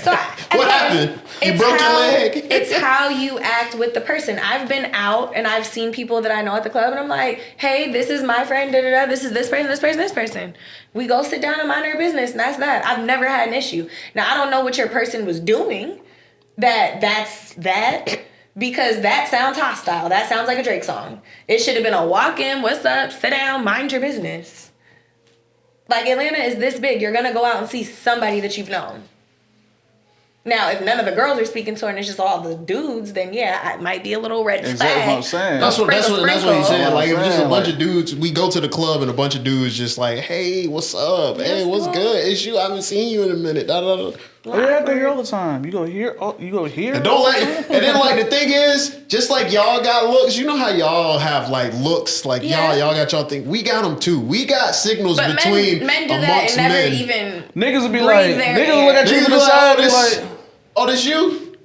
So What happened? You it's broke your how- leg? It's how you act with the person. I've been out and I've seen people that I know at the club, and I'm like, hey, this is my friend, da da da. This is this person, this person, this person. We go sit down and mind our business, and that's that. I've never had an issue. Now I don't know what your person was doing. That's that. Because that sounds hostile. That sounds like a Drake song. It should have been a walk-in, what's up, sit down, mind your business. Like, Atlanta is this big. You're going to go out and see somebody that you've known. Now, if none of the girls are speaking to her and it's just all the dudes, then yeah, it might be a little red flag. Exactly what I'm saying. That's what he's Sprinkle. saying. Like, if just a saying, bunch like- of dudes, we go to the club and a bunch of dudes just like, hey, what's up? Hey, what's good? It's you. I haven't seen you in a minute. Da, da, da. Oh, yeah, I go here all the time. You go here. Oh, you go here. And don't like, and then like the thing is, just like y'all got looks, you know how y'all have like looks, like Yeah. y'all got y'all thing. We got them too. We got signals But between men do that amongst and never men. even Niggas would be breathe like, their niggas air. look at you Niggas from be the like, side. Be this, like, oh, this you?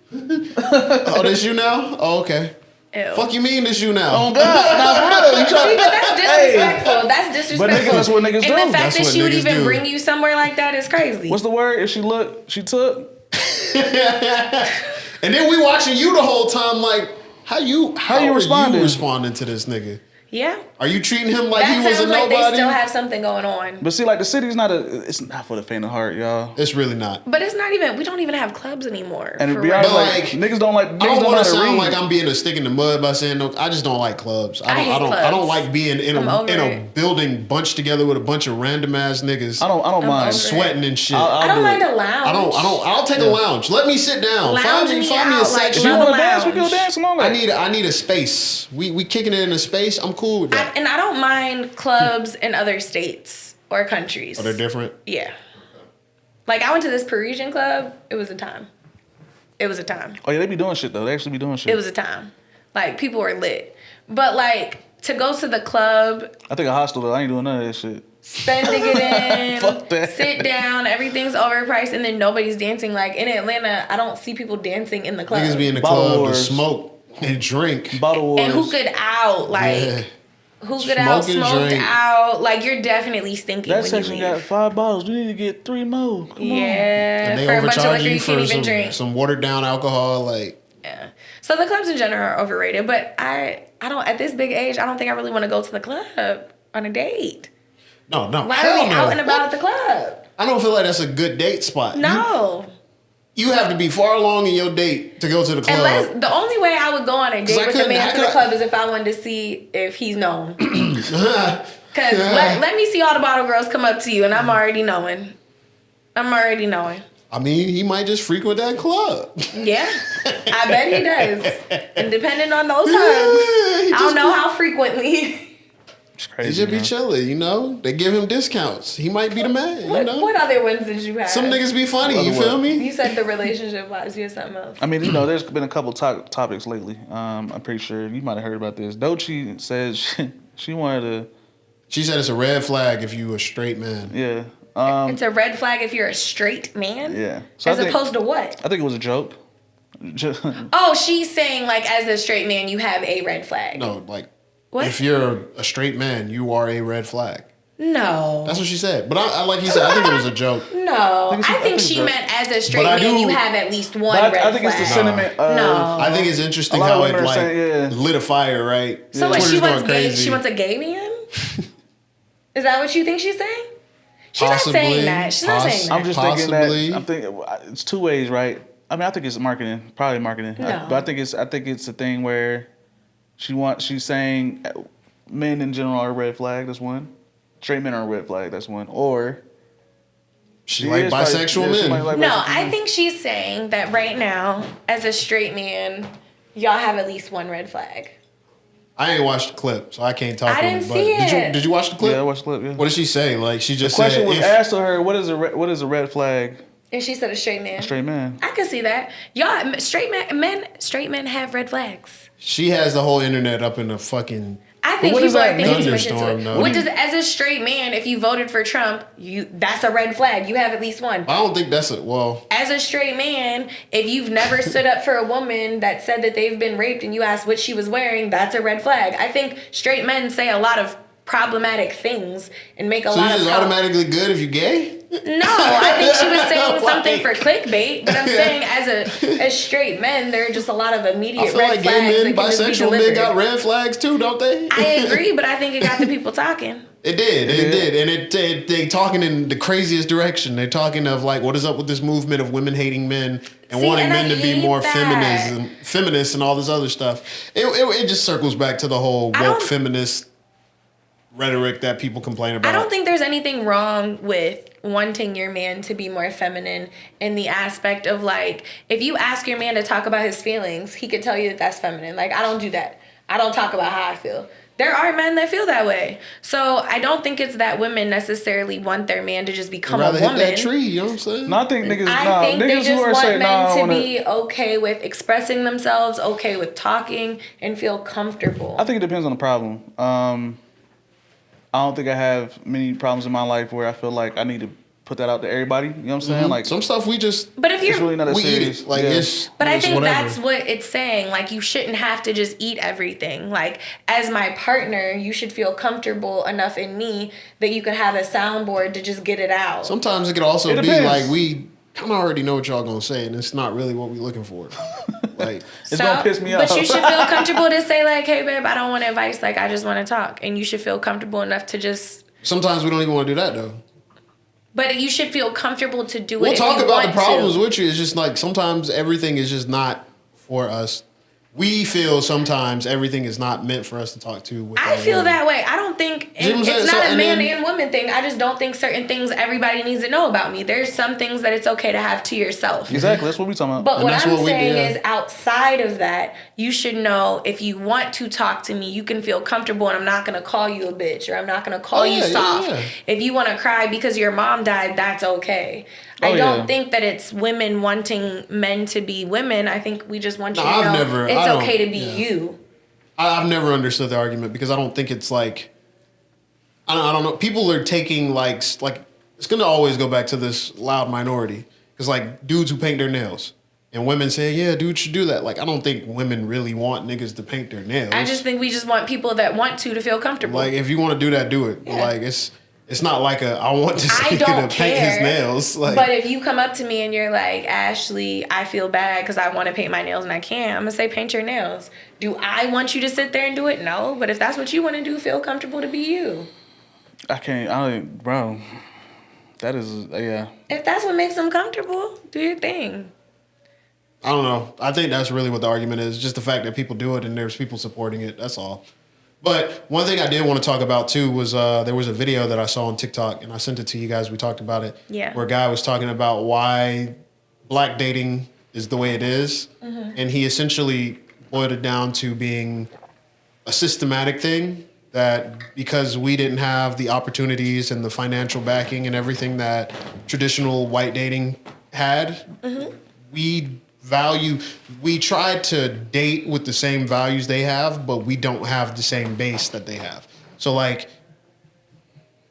Oh, this you now? Oh, okay. Ew. Fuck you mean this you now? oh God, nah, for real. You See, try, but that's disrespectful. That's disrespectful. But niggas, that's what niggas and do. the fact That's that what she would niggas even do. bring you somewhere like that is crazy. What's the word? If she looked, she took. And then we watching you the whole time, like, how you you responding? responding to this nigga? Yeah. Are you treating him like That he was a sounds like nobody? they still have something going on. But see, like the city's not it's not for the faint of heart, y'all. It's really not. But it's not even, we don't even have clubs anymore. And to for be real. honest, But, like, like, niggas don't like. I Niggas don't don't know want how to to sound read. like I'm being a stick in the mud by saying no. I just don't like clubs. I hate I clubs. don't like being in I'm a over in a it. building bunched together with a bunch of random ass niggas. I don't I'm mind. over it. sweating and shit. I don't do mind it. a lounge. I'll take a lounge. Let me sit down. Lounge Find me me a out, like, section. If you love want to a dance, we can go lounge. dance and all that. I need a space. We kicking it in a space. I'm cool with that. And I don't mind clubs in other states or countries. Oh, they're different. Yeah. Like, I went to this Parisian club. It was a time. It was a time. Oh yeah, they be doing shit though. They actually be doing shit. It was a time. Like, people were lit. But, like, to go to the club, I think a hostel though. I ain't doing none of that shit. spend to get Fuck in, that. sit down, everything's overpriced, and then nobody's dancing. Like, in Atlanta, I don't see people dancing in the club. Niggas be in the Bottle club wars. to smoke and drink. Bottle wars. and who could out, like, Yeah. who could out, Smoke and smoked drink. out. Like, you're definitely stinking That when section you got leave. 5 bottles. We need to get 3 more. Come on. Yeah, And they for a bunch of overcharge liquor you you can't for even drink. some watered down alcohol. Like, Yeah. So the clubs in general are overrated, but I don't, at this big age, I don't think I really want to go to the club on a date. no. Why hell are we no. out and about at the club? I don't feel like that's a good date spot. No. You have to be far along in your date to go to the club. Unless, the only way I would go on a 'Cause date I with the couldn't- man I to the could- club is if I wanted to see if he's known. Because Because let me see all the bottle girls come up to you, and I'm already knowing. I mean, he might just frequent that club. Yeah, I bet he does. And depending on those times, I don't know how frequently. It's crazy. He should be chilling, you know? They give him discounts. He might be the man, you know? What other ones did you have? Some niggas be funny, you feel me? You said the relationship wise, you had something else. I mean, you know, there's been a couple topics lately. I'm pretty sure you might have heard about this. Doechii says she wanted to... She said it's a red flag if you a straight man. Yeah. It's a red flag if you're a straight man? Yeah. So as opposed to what? I think it was a joke. Oh, she's saying, like, as a straight man, you have a red flag. No, like, what? If you're a straight man, you are a red flag. No. That's what she said. But I like you said, I think it was a joke. No. I think she meant as a straight man, you have at least one red flag. I think it's the sentiment. No. I think it's interesting how it, like, lit a fire, right? So what, she wants a gay man? Is that what you think she's saying? She's Possibly, not saying that. She's not saying that. I'm just thinking that. I'm thinking it's two ways, right? I mean, I think it's marketing, probably marketing. No. But I think it's a thing where she's saying men in general are a red flag. That's one. Straight men are a red flag. That's one. Or she like bisexual men. No, I think she's saying that right now, as a straight man, y'all have at least one red flag. I ain't watched the clip, so I can't talk. I didn't see it. Did you watch the clip? Yeah, I watched the clip. Yeah. What did she say? Like she just the question said, was asked to her, what is a red flag? And she said a straight man. A straight man. I can see that. Y'all straight men have red flags. She has the whole internet up in a fucking. I think people are thinking too much into it. Though. What does, as a straight man, if you voted for Trump, that's a red flag. You have at least one. I don't think that's As a straight man, if you've never stood up for a woman that said that they've been raped and you asked what she was wearing, that's a red flag. I think straight men say a lot of problematic things and make a lot of. So you're just automatically good if you're gay? No, I think she was saying something for clickbait, but I'm saying as straight men, there are just a lot of immediate red flags. I feel like gay men, bisexual men got red flags too, don't they? I agree, but I think it got the people talking. It did, and they talking in the craziest direction. They're talking of like, what is up with this movement of women hating men and wanting men to be more feminist and all this other stuff. It just circles back to the whole woke feminist rhetoric that people complain about. I don't think there's anything wrong with wanting your man to be more feminine in the aspect of like, if you ask your man to talk about his feelings, he could tell you that that's feminine. Like, I don't do that. I don't talk about how I feel. There are men that feel that way. So I don't think it's that women necessarily want their man to just become a woman. Hit that tree, you know what I'm saying? No, I think niggas. I think they just want men to be okay with expressing themselves, okay with talking, and feel comfortable. I think it depends on the problem. I don't think I have many problems in my life where I feel like I need to put that out to everybody. You know what I'm saying? Like some stuff we just. But if you're, it's really not as serious. Eat it. Like it's. But I think whatever. that's what it's saying. Like, you shouldn't have to just eat everything. Like, as my partner, you should feel comfortable enough in me that you could have a soundboard to just get it out. Sometimes it could also be like we kind of already know what y'all gonna say, and it's not really what we're looking for. Like, it's gonna piss me off. But you should feel comfortable to say like, "Hey, babe, I don't want advice. Like, I just want to talk," and you should feel comfortable enough to just. Sometimes we don't even want to do that though. But you should feel comfortable to do it. We'll talk about the problems with you. It's just like sometimes everything is just not for us. We feel sometimes everything is not meant for us to talk to. I feel that way. I don't think it's not a man and woman thing. I just don't think certain things everybody needs to know about me. There's some things that it's okay to have to yourself. Exactly. That's what we're talking about. But what I'm saying is outside of that, you should know if you want to talk to me, you can feel comfortable and I'm not going to call you a bitch or I'm not going to call you soft. Yeah. If you want to cry because your mom died, that's okay. I don't think that it's women wanting men to be women. I think we just want you to know it's okay to be you. I've never understood the argument because I don't think it's like, I don't know. People are taking like it's going to always go back to this loud minority. Because like dudes who paint their nails and women say, yeah, dudes should do that. Like, I don't think women really want niggas to paint their nails. I just think we just want people that want to feel comfortable. Like, if you want to do that, do it. Yeah. But like, it's not like I want this nigga to paint his nails. Like, but if you come up to me and you're like, Ashley, I feel bad because I want to paint my nails and I can't, I'm going to say paint your nails. Do I want you to sit there and do it? No. But if that's what you want to do, feel comfortable to be you. Bro. That is, yeah. If that's what makes them comfortable, do your thing. I don't know. I think that's really what the argument is. Just the fact that people do it and there's people supporting it. That's all. But one thing I did want to talk about too was there was a video that I saw on TikTok, and I sent it to you guys. We talked about it. Yeah. Where a guy was talking about why black dating is the way it is. And he essentially boiled it down to being a systematic thing, that because we didn't have the opportunities and the financial backing and everything that traditional white dating had, we tried to date with the same values they have, but we don't have the same base that they have. So like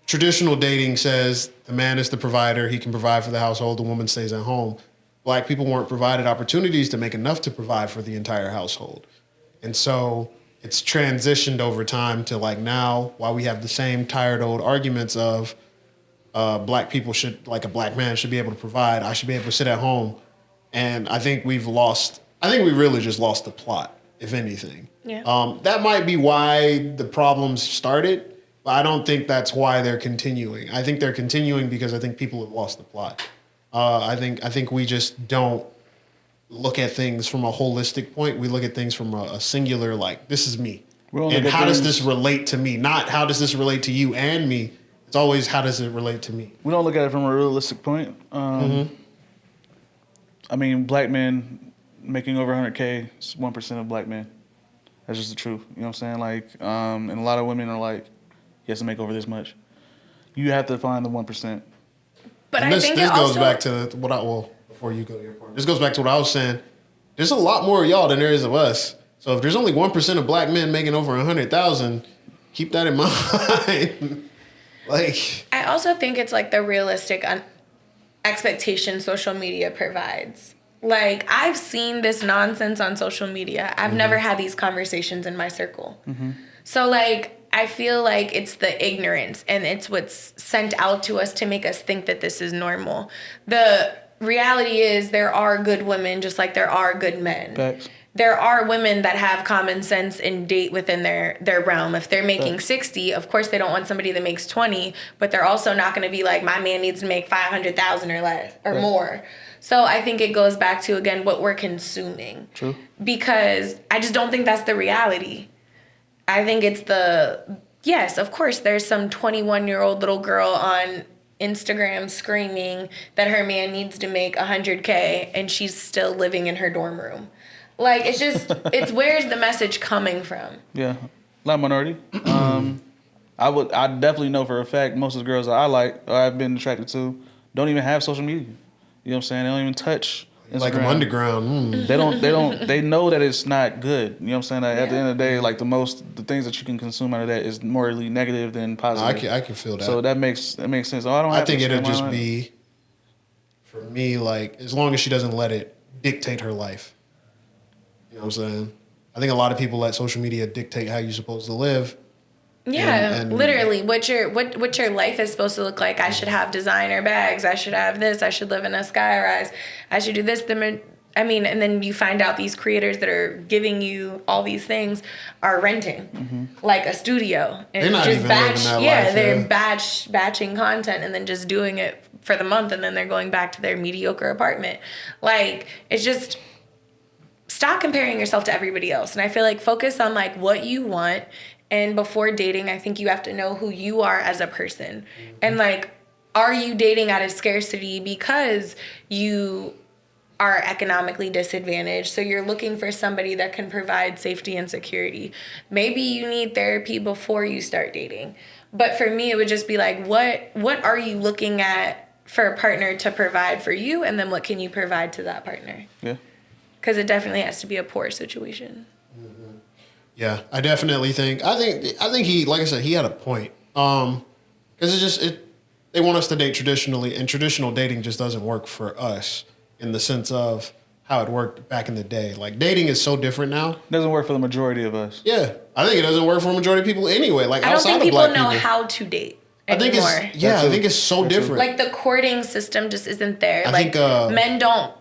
traditional dating says the man is the provider, he can provide for the household, the woman stays at home. Black people weren't provided opportunities to make enough to provide for the entire household. And so it's transitioned over time to like now, while we have the same tired old arguments of black people should, like a black man should be able to provide, I should be able to sit at home. And I think we really just lost the plot, if anything. Yeah. That might be why the problems started, but I don't think that's why they're continuing. I think they're continuing because I think people have lost the plot. I think we just don't look at things from a holistic point. We look at things from a singular, like, this is me. And how does this relate to me? Not how does this relate to you and me. It's always how does it relate to me? We don't look at it from a realistic point. I mean, black men making over 100K is 1% of black men. That's just the truth. You know what I'm saying? Like, and a lot of women are like, he has to make over this much. You have to find the 1%. But and I think this it goes also... back to before you go to your part. This goes back to what I was saying. There's a lot more of y'all than there is of us. So if there's only 1% of black men making over 100,000, keep that in mind. Like, I also think it's like the realistic expectation social media provides. Like, I've seen this nonsense on social media. I've never had these conversations in my circle. So, like, I feel like it's the ignorance and it's what's sent out to us to make us think that this is normal. The reality is there are good women just like there are good men. Facts. There are women that have common sense and date within their realm. If they're making 60, of course they don't want somebody that makes 20, but they're also not going to be like, my man needs to make 500,000 or less or more. So I think it goes back to, again, what we're consuming. True. Because I just don't think that's the reality. I think it's yes, of course, there's some 21-year-old little girl on Instagram screaming that her man needs to make 100K and she's still living in her dorm room. Like, it's just, it's where's the message coming from? Yeah, a lot minority. I definitely know for a fact most of the girls that I like or I've been attracted to don't even have social media. You know what I'm saying? They don't even touch Instagram. Like I'm underground. They know that it's not good. You know what I'm saying? At the end of the day, like the things that you can consume out of that is morally negative than positive. I can feel that. So that makes sense. Oh, I think it'll just be, for me, like, as long as she doesn't let it dictate her life. You know what I'm saying? I think a lot of people let social media dictate how you're supposed to live. Yeah, and literally, what your life is supposed to look like. I should have designer bags. I should have this. I should live in a skyrise. I should do this. I mean, and then you find out these creators that are giving you all these things are renting, like a studio, and they're not just even living that life, they're batching content and then just doing it for the month, and then they're going back to their mediocre apartment. Like, it's just, stop comparing yourself to everybody else, and I feel like focus on like what you want. And before dating, I think you have to know who you are as a person. And like, are you dating out of scarcity because you are economically disadvantaged? So you're looking for somebody that can provide safety and security. Maybe you need therapy before you start dating. But for me, it would just be like, what are you looking at for a partner to provide for you? And then what can you provide to that partner? Yeah. Because it definitely has to be a poor situation. Yeah, I definitely think. I think he, like I said, he had a point. Because they want us to date traditionally, and traditional dating just doesn't work for us in the sense of how it worked back in the day. Like, dating is so different now. It doesn't work for the majority of us. Yeah, I think it doesn't work for a majority of people anyway. Like, I don't outside think of people black know people. how to date I anymore. think it's so different. Like, the courting system just isn't there. I think, men don't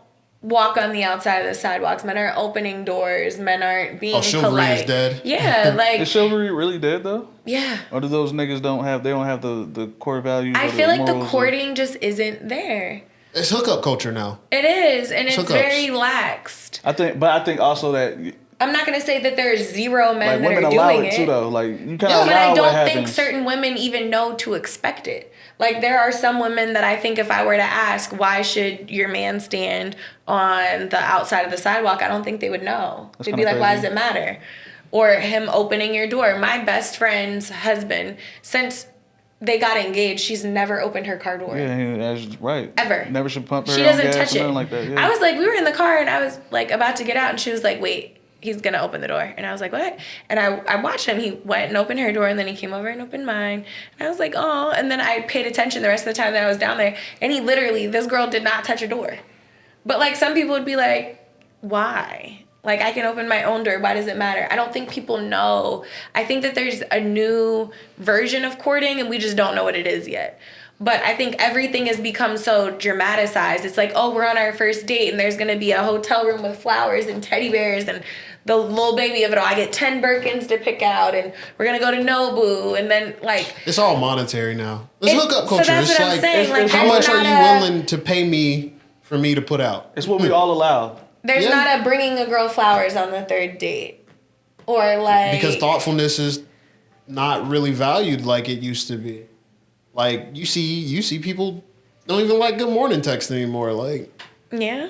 walk on the outside of the sidewalks. Men aren't opening doors. Men aren't being chivalry polite. is dead. Yeah, like, is chivalry really dead though? Yeah. Or do those niggas don't have the core values? I feel like the courting just isn't there. It's hookup culture now. It is, and it's very laxed. I think also that I'm not gonna say that there's zero men Like that women are allow doing it it. too, though. Like you kind No, of but allow I what don't happens. think certain women even know to expect it. Like there are some women that I think if I were to ask why should your man stand on the outside of the sidewalk, I don't think they would know. They'd be like, why does it matter? Or him opening your door. My best friend's husband, since they got engaged, she's never opened her car door. Yeah, that's right. Ever. Never should pump her She own doesn't gas touch or it. nothing like that. Yeah. I was like, we were in the car and I was like about to get out and she was like, wait, he's gonna open the door. And I was like, what? And I watched him. He went and opened her door and then he came over and opened mine. And I was like, oh. And then I paid attention the rest of the time that I was down there. And he literally, this girl did not touch a door. But like some people would be like, why? Like, I can open my own door. Why does it matter? I don't think people know. I think that there's a new version of courting and we just don't know what it is yet. But I think everything has become so dramatized. It's like, oh, we're on our first date and there's going to be a hotel room with flowers and teddy bears and the little baby of it all. I get 10 Birkins to pick out and we're going to go to Nobu. And then, like... It's all monetary now. It's hookup culture. So that's it's what I'm saying. Like, how much are you willing to pay me for me to put out? It's what we all allow. There's not a bringing a girl flowers on the third date. Or like... Because thoughtfulness is not really valued like it used to be. Like, you see people don't even like good morning text anymore. Like... Yeah.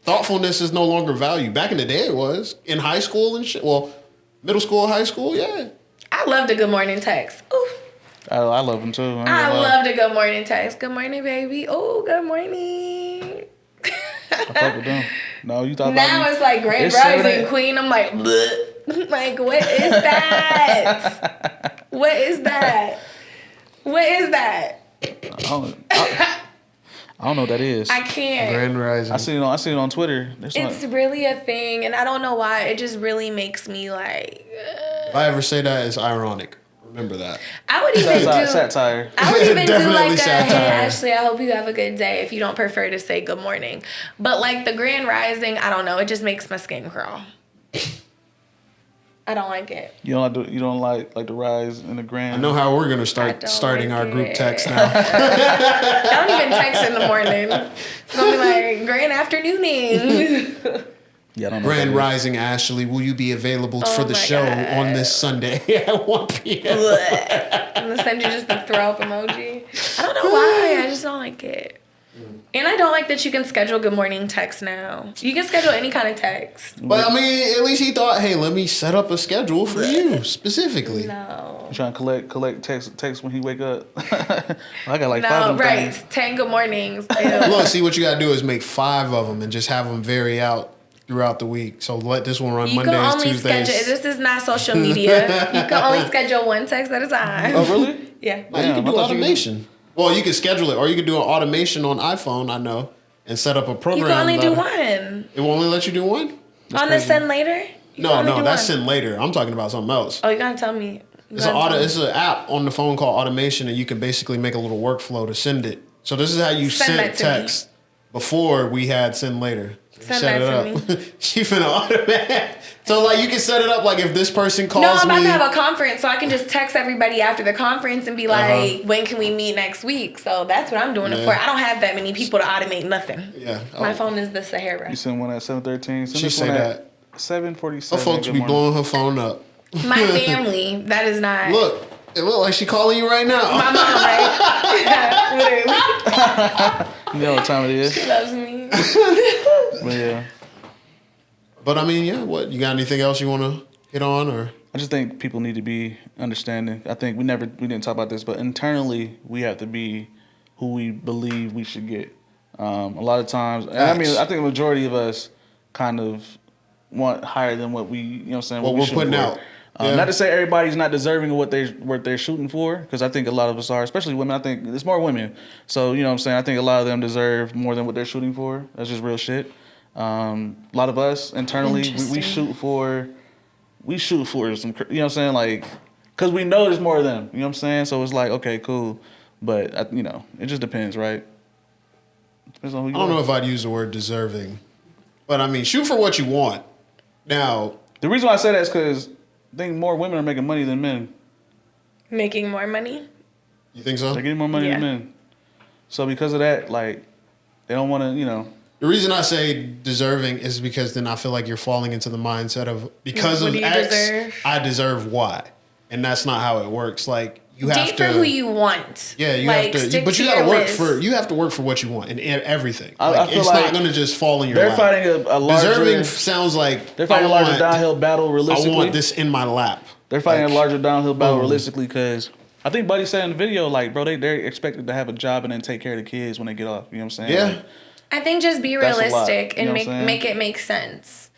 Thoughtfulness is no longer valued. Back in the day it was. In high school and shit. Well, middle school, high school, yeah. I loved a good morning text. Ooh. I love them too. I loved a good morning text. Good morning, baby. Oh, good morning. I fuck with them. No, you thought now about it's like Grand it's Rising 7 Queen. I'm like, bleh. Like, what is that? What is that? What is that? I don't know what that is. I can't. Grand Rising. I seen it on Twitter. It's really a thing, and I don't know why. It just really makes me like. If I ever say that, it's ironic. Remember that. I would even satire. I would even do Definitely like satire. hey Ashley, I hope you have a good day. If you don't prefer to say good morning, but like the Grand Rising, I don't know. It just makes my skin crawl. I don't like it. You don't like the rise in the grand. I know how we're gonna starting our group text now. I don't even text in the morning. It's gonna be like grand afternooning. Yeah, I don't know. Grand Rising Ashley, will you be available for the show on this Sunday at 1 p.m.? I'm gonna send you just the throw up emoji. I don't know why. I just don't like it. And I don't like that you can schedule good morning text now. You can schedule any kind of text. But I mean, at least he thought, hey, let me set up a schedule for you specifically. No. I'm trying to collect text when he wake up. I got like 5 of No, them right. things. 10 good mornings. Look, see, what you gotta do is make 5 of them and just have them vary out throughout the week. So let this one run Mondays, You can only Tuesdays. schedule. This is not social media. You can only schedule one text at a time. Oh, really? Yeah. No, you can do automation. Well, you can schedule it, or you can do an automation on iPhone, I know, and set up a program. You can only do one. It will only let you do one? On the send later? No, that's send later. I'm talking about something else. Oh, you gotta tell me. It's an app on the phone called Automation, and you can basically make a little workflow to send it. So this is how you sent text before we had send later. Send set that it to up. She finna automate. So like you can set it up like if this person calls me. No, I'm about to have a conference, so I can just text everybody after the conference and be like, when can we meet next week? So that's what I'm doing it for. I don't have that many people to automate nothing. Yeah. My phone is the Sahara. You send one at 7:13. She say that. 7:47. Her folks be blowing her phone up. My family, that is not. Look, it look like she calling you right now. My mom, right? Literally. You know what time it is. She loves me. But yeah. But I mean, yeah, what? You got anything else you want to hit on? Or I just think people need to be understanding. I think we didn't talk about this, but internally we have to be who we believe we should get. A lot of times, and I mean, I think the majority of us kind of want higher than what we, you know what I'm saying, what we're putting out. Not to say everybody's not deserving of what they're shooting for, because I think a lot of us are, especially women. I think it's more women. So, you know what I'm saying, I think a lot of them deserve more than what they're shooting for. That's just real shit. A lot of us internally, we shoot for some, you know what I'm saying, like, because we know there's more of them, you know what I'm saying? So it's like, okay, cool. But, you know, it just depends, right? Depends on who you I don't know if I'd use the word deserving, but I mean, shoot for what you want. Now, the reason why I say that is because I think more women are making money than men. Making more money? You think so? They're getting more money than men. So because of that, like, they don't want to, you know. The reason I say deserving is because then I feel like you're falling into the mindset of because What of do you X, deserve? I deserve Y, and that's not how it works. Like you have Date to for who you want. Yeah, you like, have to, stick but to you gotta your work list. for. You have to work for what you want and everything. I Like feel it's like not gonna just fall in your They're lap. fighting a larger. Deserving sounds like They're fighting a larger want- downhill battle I realistically. want this in my lap. They're fighting Like, a larger downhill battle boom. realistically because I think Buddy said in the video, like, bro, they're expected to have a job and then take care of the kids when they get off. You know what I'm saying? Yeah. Like, I think just be That's a lot, realistic you know and what I'm make saying? it make sense.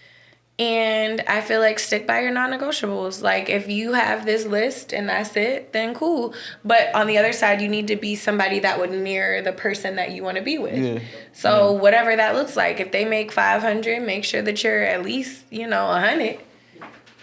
And I feel like stick by your non-negotiables. Like if you have this list and that's it, then cool. But on the other side, you need to be somebody that would mirror the person that you want to be with. Yeah. So whatever that looks like, if they make 500, make sure that you're at least 100.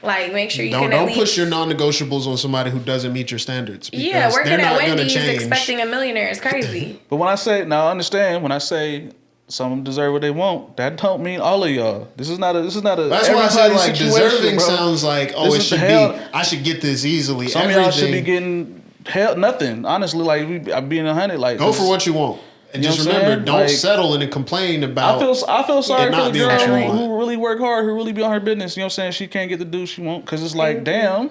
Like make sure you can at Don't least push your non-negotiables on somebody who doesn't meet your standards. yeah, because working they're at not gonna Wendy's change. expecting a millionaire is crazy. But when I say, now I understand, when I say some of them deserve what they want, that don't mean all of y'all. This is not a That's why I say everybody like situation, deserving bro. sounds like This it is should the hell- be. I should get this easily. Some of y'all should be getting nothing. Honestly, like I being 100, like Go for what you want, and You know just what I'm remember, saying? don't Like, settle and complain about. I feel sorry it for not the being girl what you who, want. who really work hard, who really be on her business. You know what I'm saying? She can't get the dude she want because it's like, damn.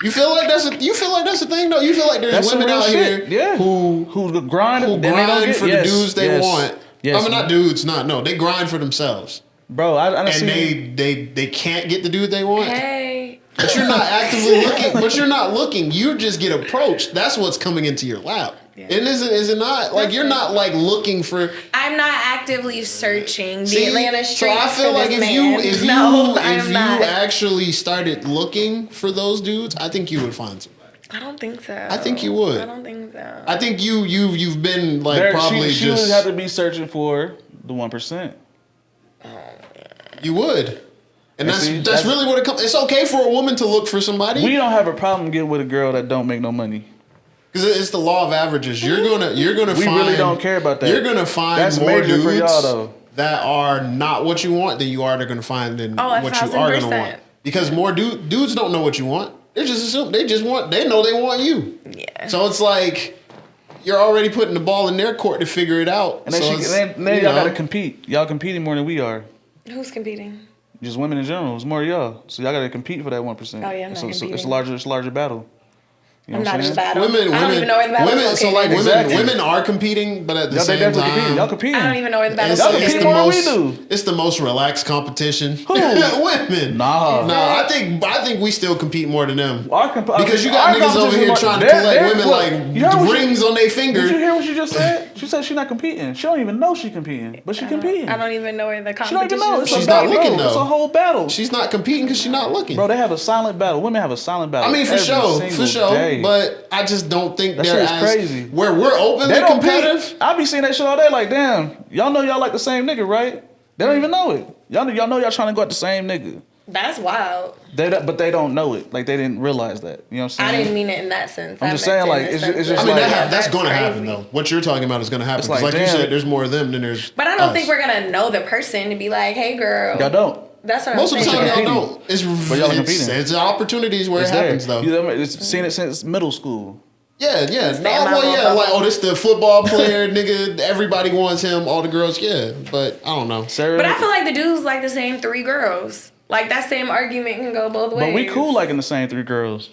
You feel like that's a thing though. You feel like there's That's some women real out shit. here Yeah. who grind, who and they don't grind get, for yes, the dudes they yes, want. Yes. I mean, not dudes, no. They grind for themselves, Bro, I and see. they can't get the dude they want. Hey. But you're not actively looking. But you're not looking. You just get approached. That's what's coming into your lap. Yeah. And is it not like you're not like looking for? I'm not actively searching the See, Atlanta so streets I feel for like this if man. No, I if am you not. actually started looking for those dudes, I think you would find somebody. I don't think so. I think you would. I don't think so. I think you've been like There, probably she just would have to be searching for the 1%. you would. And And that's see, that's really what it comes. It's okay for a woman to look for somebody. We don't have a problem getting with a girl that don't make no money. Because it's the law of averages. You're gonna We find. really don't care about that. You're gonna find That's more major dudes for y'all, though. that are not what you want than you are. They're gonna find than Oh, what you are gonna 1,000%. want. Because more dudes don't know what you want. They just assume they know they want you. Yeah. So it's like you're already putting the ball in their court to figure it out. And then, so then you y'all know. gotta compete. Y'all competing more than we are. Who's competing? Just women in general. It's more of y'all. So y'all gotta compete for that 1%. Oh, yeah, I'm not so it's competing. a larger battle. You know I'm what not in saying? the battle. Women, I don't even know where the battle's women. So located. like Exactly. women are competing, but at the Y'all they same definitely competing. time, Y'all competing. I don't even know where the battle's Y'all located. compete more than we do. It's the most relaxed competition. Who? Women. Nah. Nah, I think we still compete more than them. Because Because you got niggas over here trying to collect women like rings on their finger. Did you hear what she just said? She said she's not competing. She don't even know she competing, but she competing. I don't even know where the She don't competition even know. is. It's She's a not battle. looking, It's though. a whole battle. She's not competing because she's not looking. Bro, they have a silent battle. Women have a silent battle. I mean, for every sure, single day. but I just don't think That they're shit is as crazy. where we're openly They don't competitive. compete. I be seeing that shit all day. Like, damn, y'all know y'all like the same nigga, right? They don't even know it. Y'all know y'all trying to go at the same nigga. That's wild. But they don't know it. Like they didn't realize that. You know what I'm saying? I didn't mean it in that sense. I'm just saying, like, it's just I mean, like- that's going to crazy. happen though. What you're talking about is going to happen. It's 'Cause like, like you damn. said, there's more of them than there's. But I don't us. think we're gonna know the person to be like, hey girl. Y'all don't. That's what Most I'm of the saying. time, y'all competing. don't. It's But y'all are competing. it's opportunities where It's it happens there. though. You know, it's seen it since middle school. Yeah. Stay No, in my well, little yeah. bubble. Like, oh, this the football player, nigga. Everybody wants him. All the girls, yeah. But I don't know. Sarah, But I feel like the dudes like the same 3 girls. Like that same argument can go both ways. but we cool liking the same 3 girls.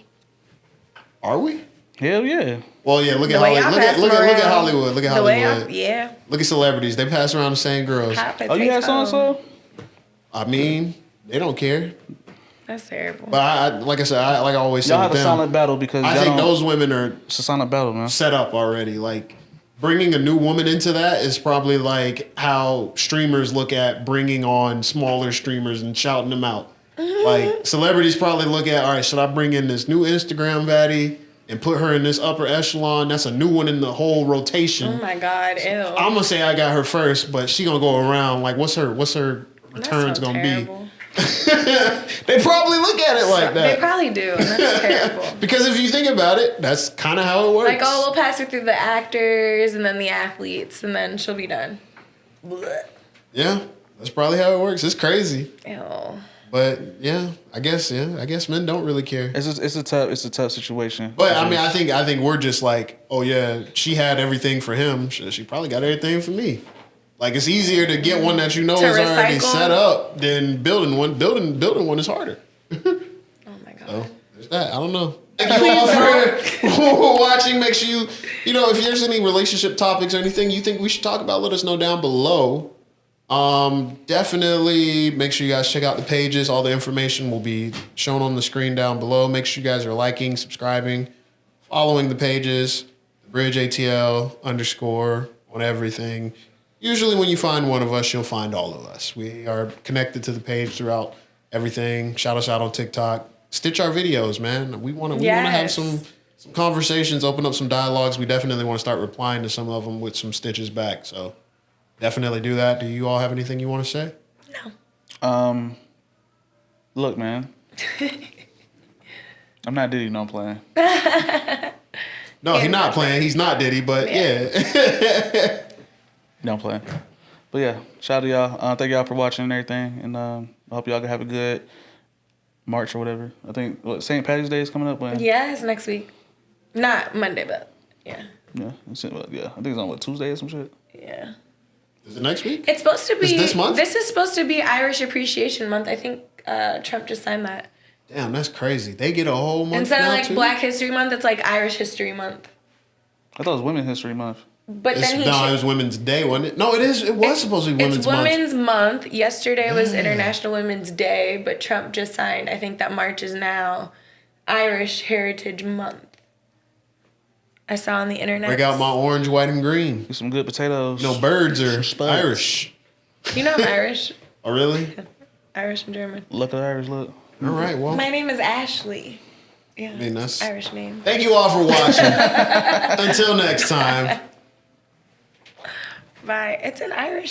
Are we? Hell yeah. Well, yeah. Look at The way Hollywood. y'all pass them Look at around. Hollywood. Look at The way Hollywood. yeah. Look at celebrities. They pass around the same girls. Hot Oh, you had potato. so and so? I mean, they don't care. That's terrible. But I like I said, like I always say Y'all with have a them, silent battle because I y'all think don't- those women are It's a silent battle, man. set up already. Like bringing a new woman into that is probably like how streamers look at bringing on smaller streamers and shouting them out. Like celebrities probably look at, all right, should I bring in this new Instagram baddie and put her in this upper echelon? That's a new one in the whole rotation. Oh my God, ew. I'm gonna say I got her first, but she gonna go around. Like, what's her That's returns so gonna terrible. be? They probably look at it like They that. probably do, and that's terrible. Because if you think about it, that's kind of how it works. Like, oh, we'll pass her through the actors and then the athletes, and then she'll be done. Blech. Yeah, that's probably how it works. It's crazy, Ew. but yeah, I guess men don't really care. It's a tough situation. But I mean, I think we're just like, oh yeah, she had everything for him. She probably got everything for me. Like it's easier to get one that you know To is already recycle. set up than building one. Building one is harder. Oh my god. So there's that. I don't know. Thank you all for watching. Make sure if there's any relationship topics or anything you think we should talk about, let us know down below. Definitely make sure you guys check out the pages. All the information will be shown on the screen down below. Make sure you guys are liking, subscribing, following the pages, Bridge ATL _ on everything. Usually when you find one of us, you'll find all of us. We are connected to the page throughout everything. Shout us out on TikTok. Stitch our videos, man. We want to have some conversations, open up some dialogues. We definitely want to start replying to some of them with some stitches back. So definitely do that. Do you all have anything you want to say? No. Look, man. I'm not Diddy, no, I'm playing. No, he's not playing. He's not Diddy, but yeah. No, I'm playing. But yeah, shout out to y'all. Thank y'all for watching and everything. And I hope y'all can have a good March or whatever. I think St. Patty's Day is coming up. When? Yeah, it's next week. Not Monday, but yeah. Yeah, I think it's on Tuesday or some shit. Yeah. Is it next week? It's supposed to be. Is this month? This is supposed to be Irish Appreciation Month. I think Trump just signed that. Damn, that's crazy. They get a whole month Instead of now, like too? Black History Month, it's like Irish History Month. I thought it was Women's History Month. But then it was Women's Day, wasn't it? No, it is. It was supposed to be Women's Month. It's Women's Month. Yesterday was International Women's Day, but Trump just signed. I think that March is now Irish Heritage Month. I saw on the internet. Break out my orange, white, and green. Get some good potatoes. No, birds are Irish. You know I'm Irish. Oh, really? Irish and German. Look at the Irish look. All right, well. My name is Ashley. Yeah, I mean, that's Irish name. Thank you all for watching. Until next time. Bye. It's an Irish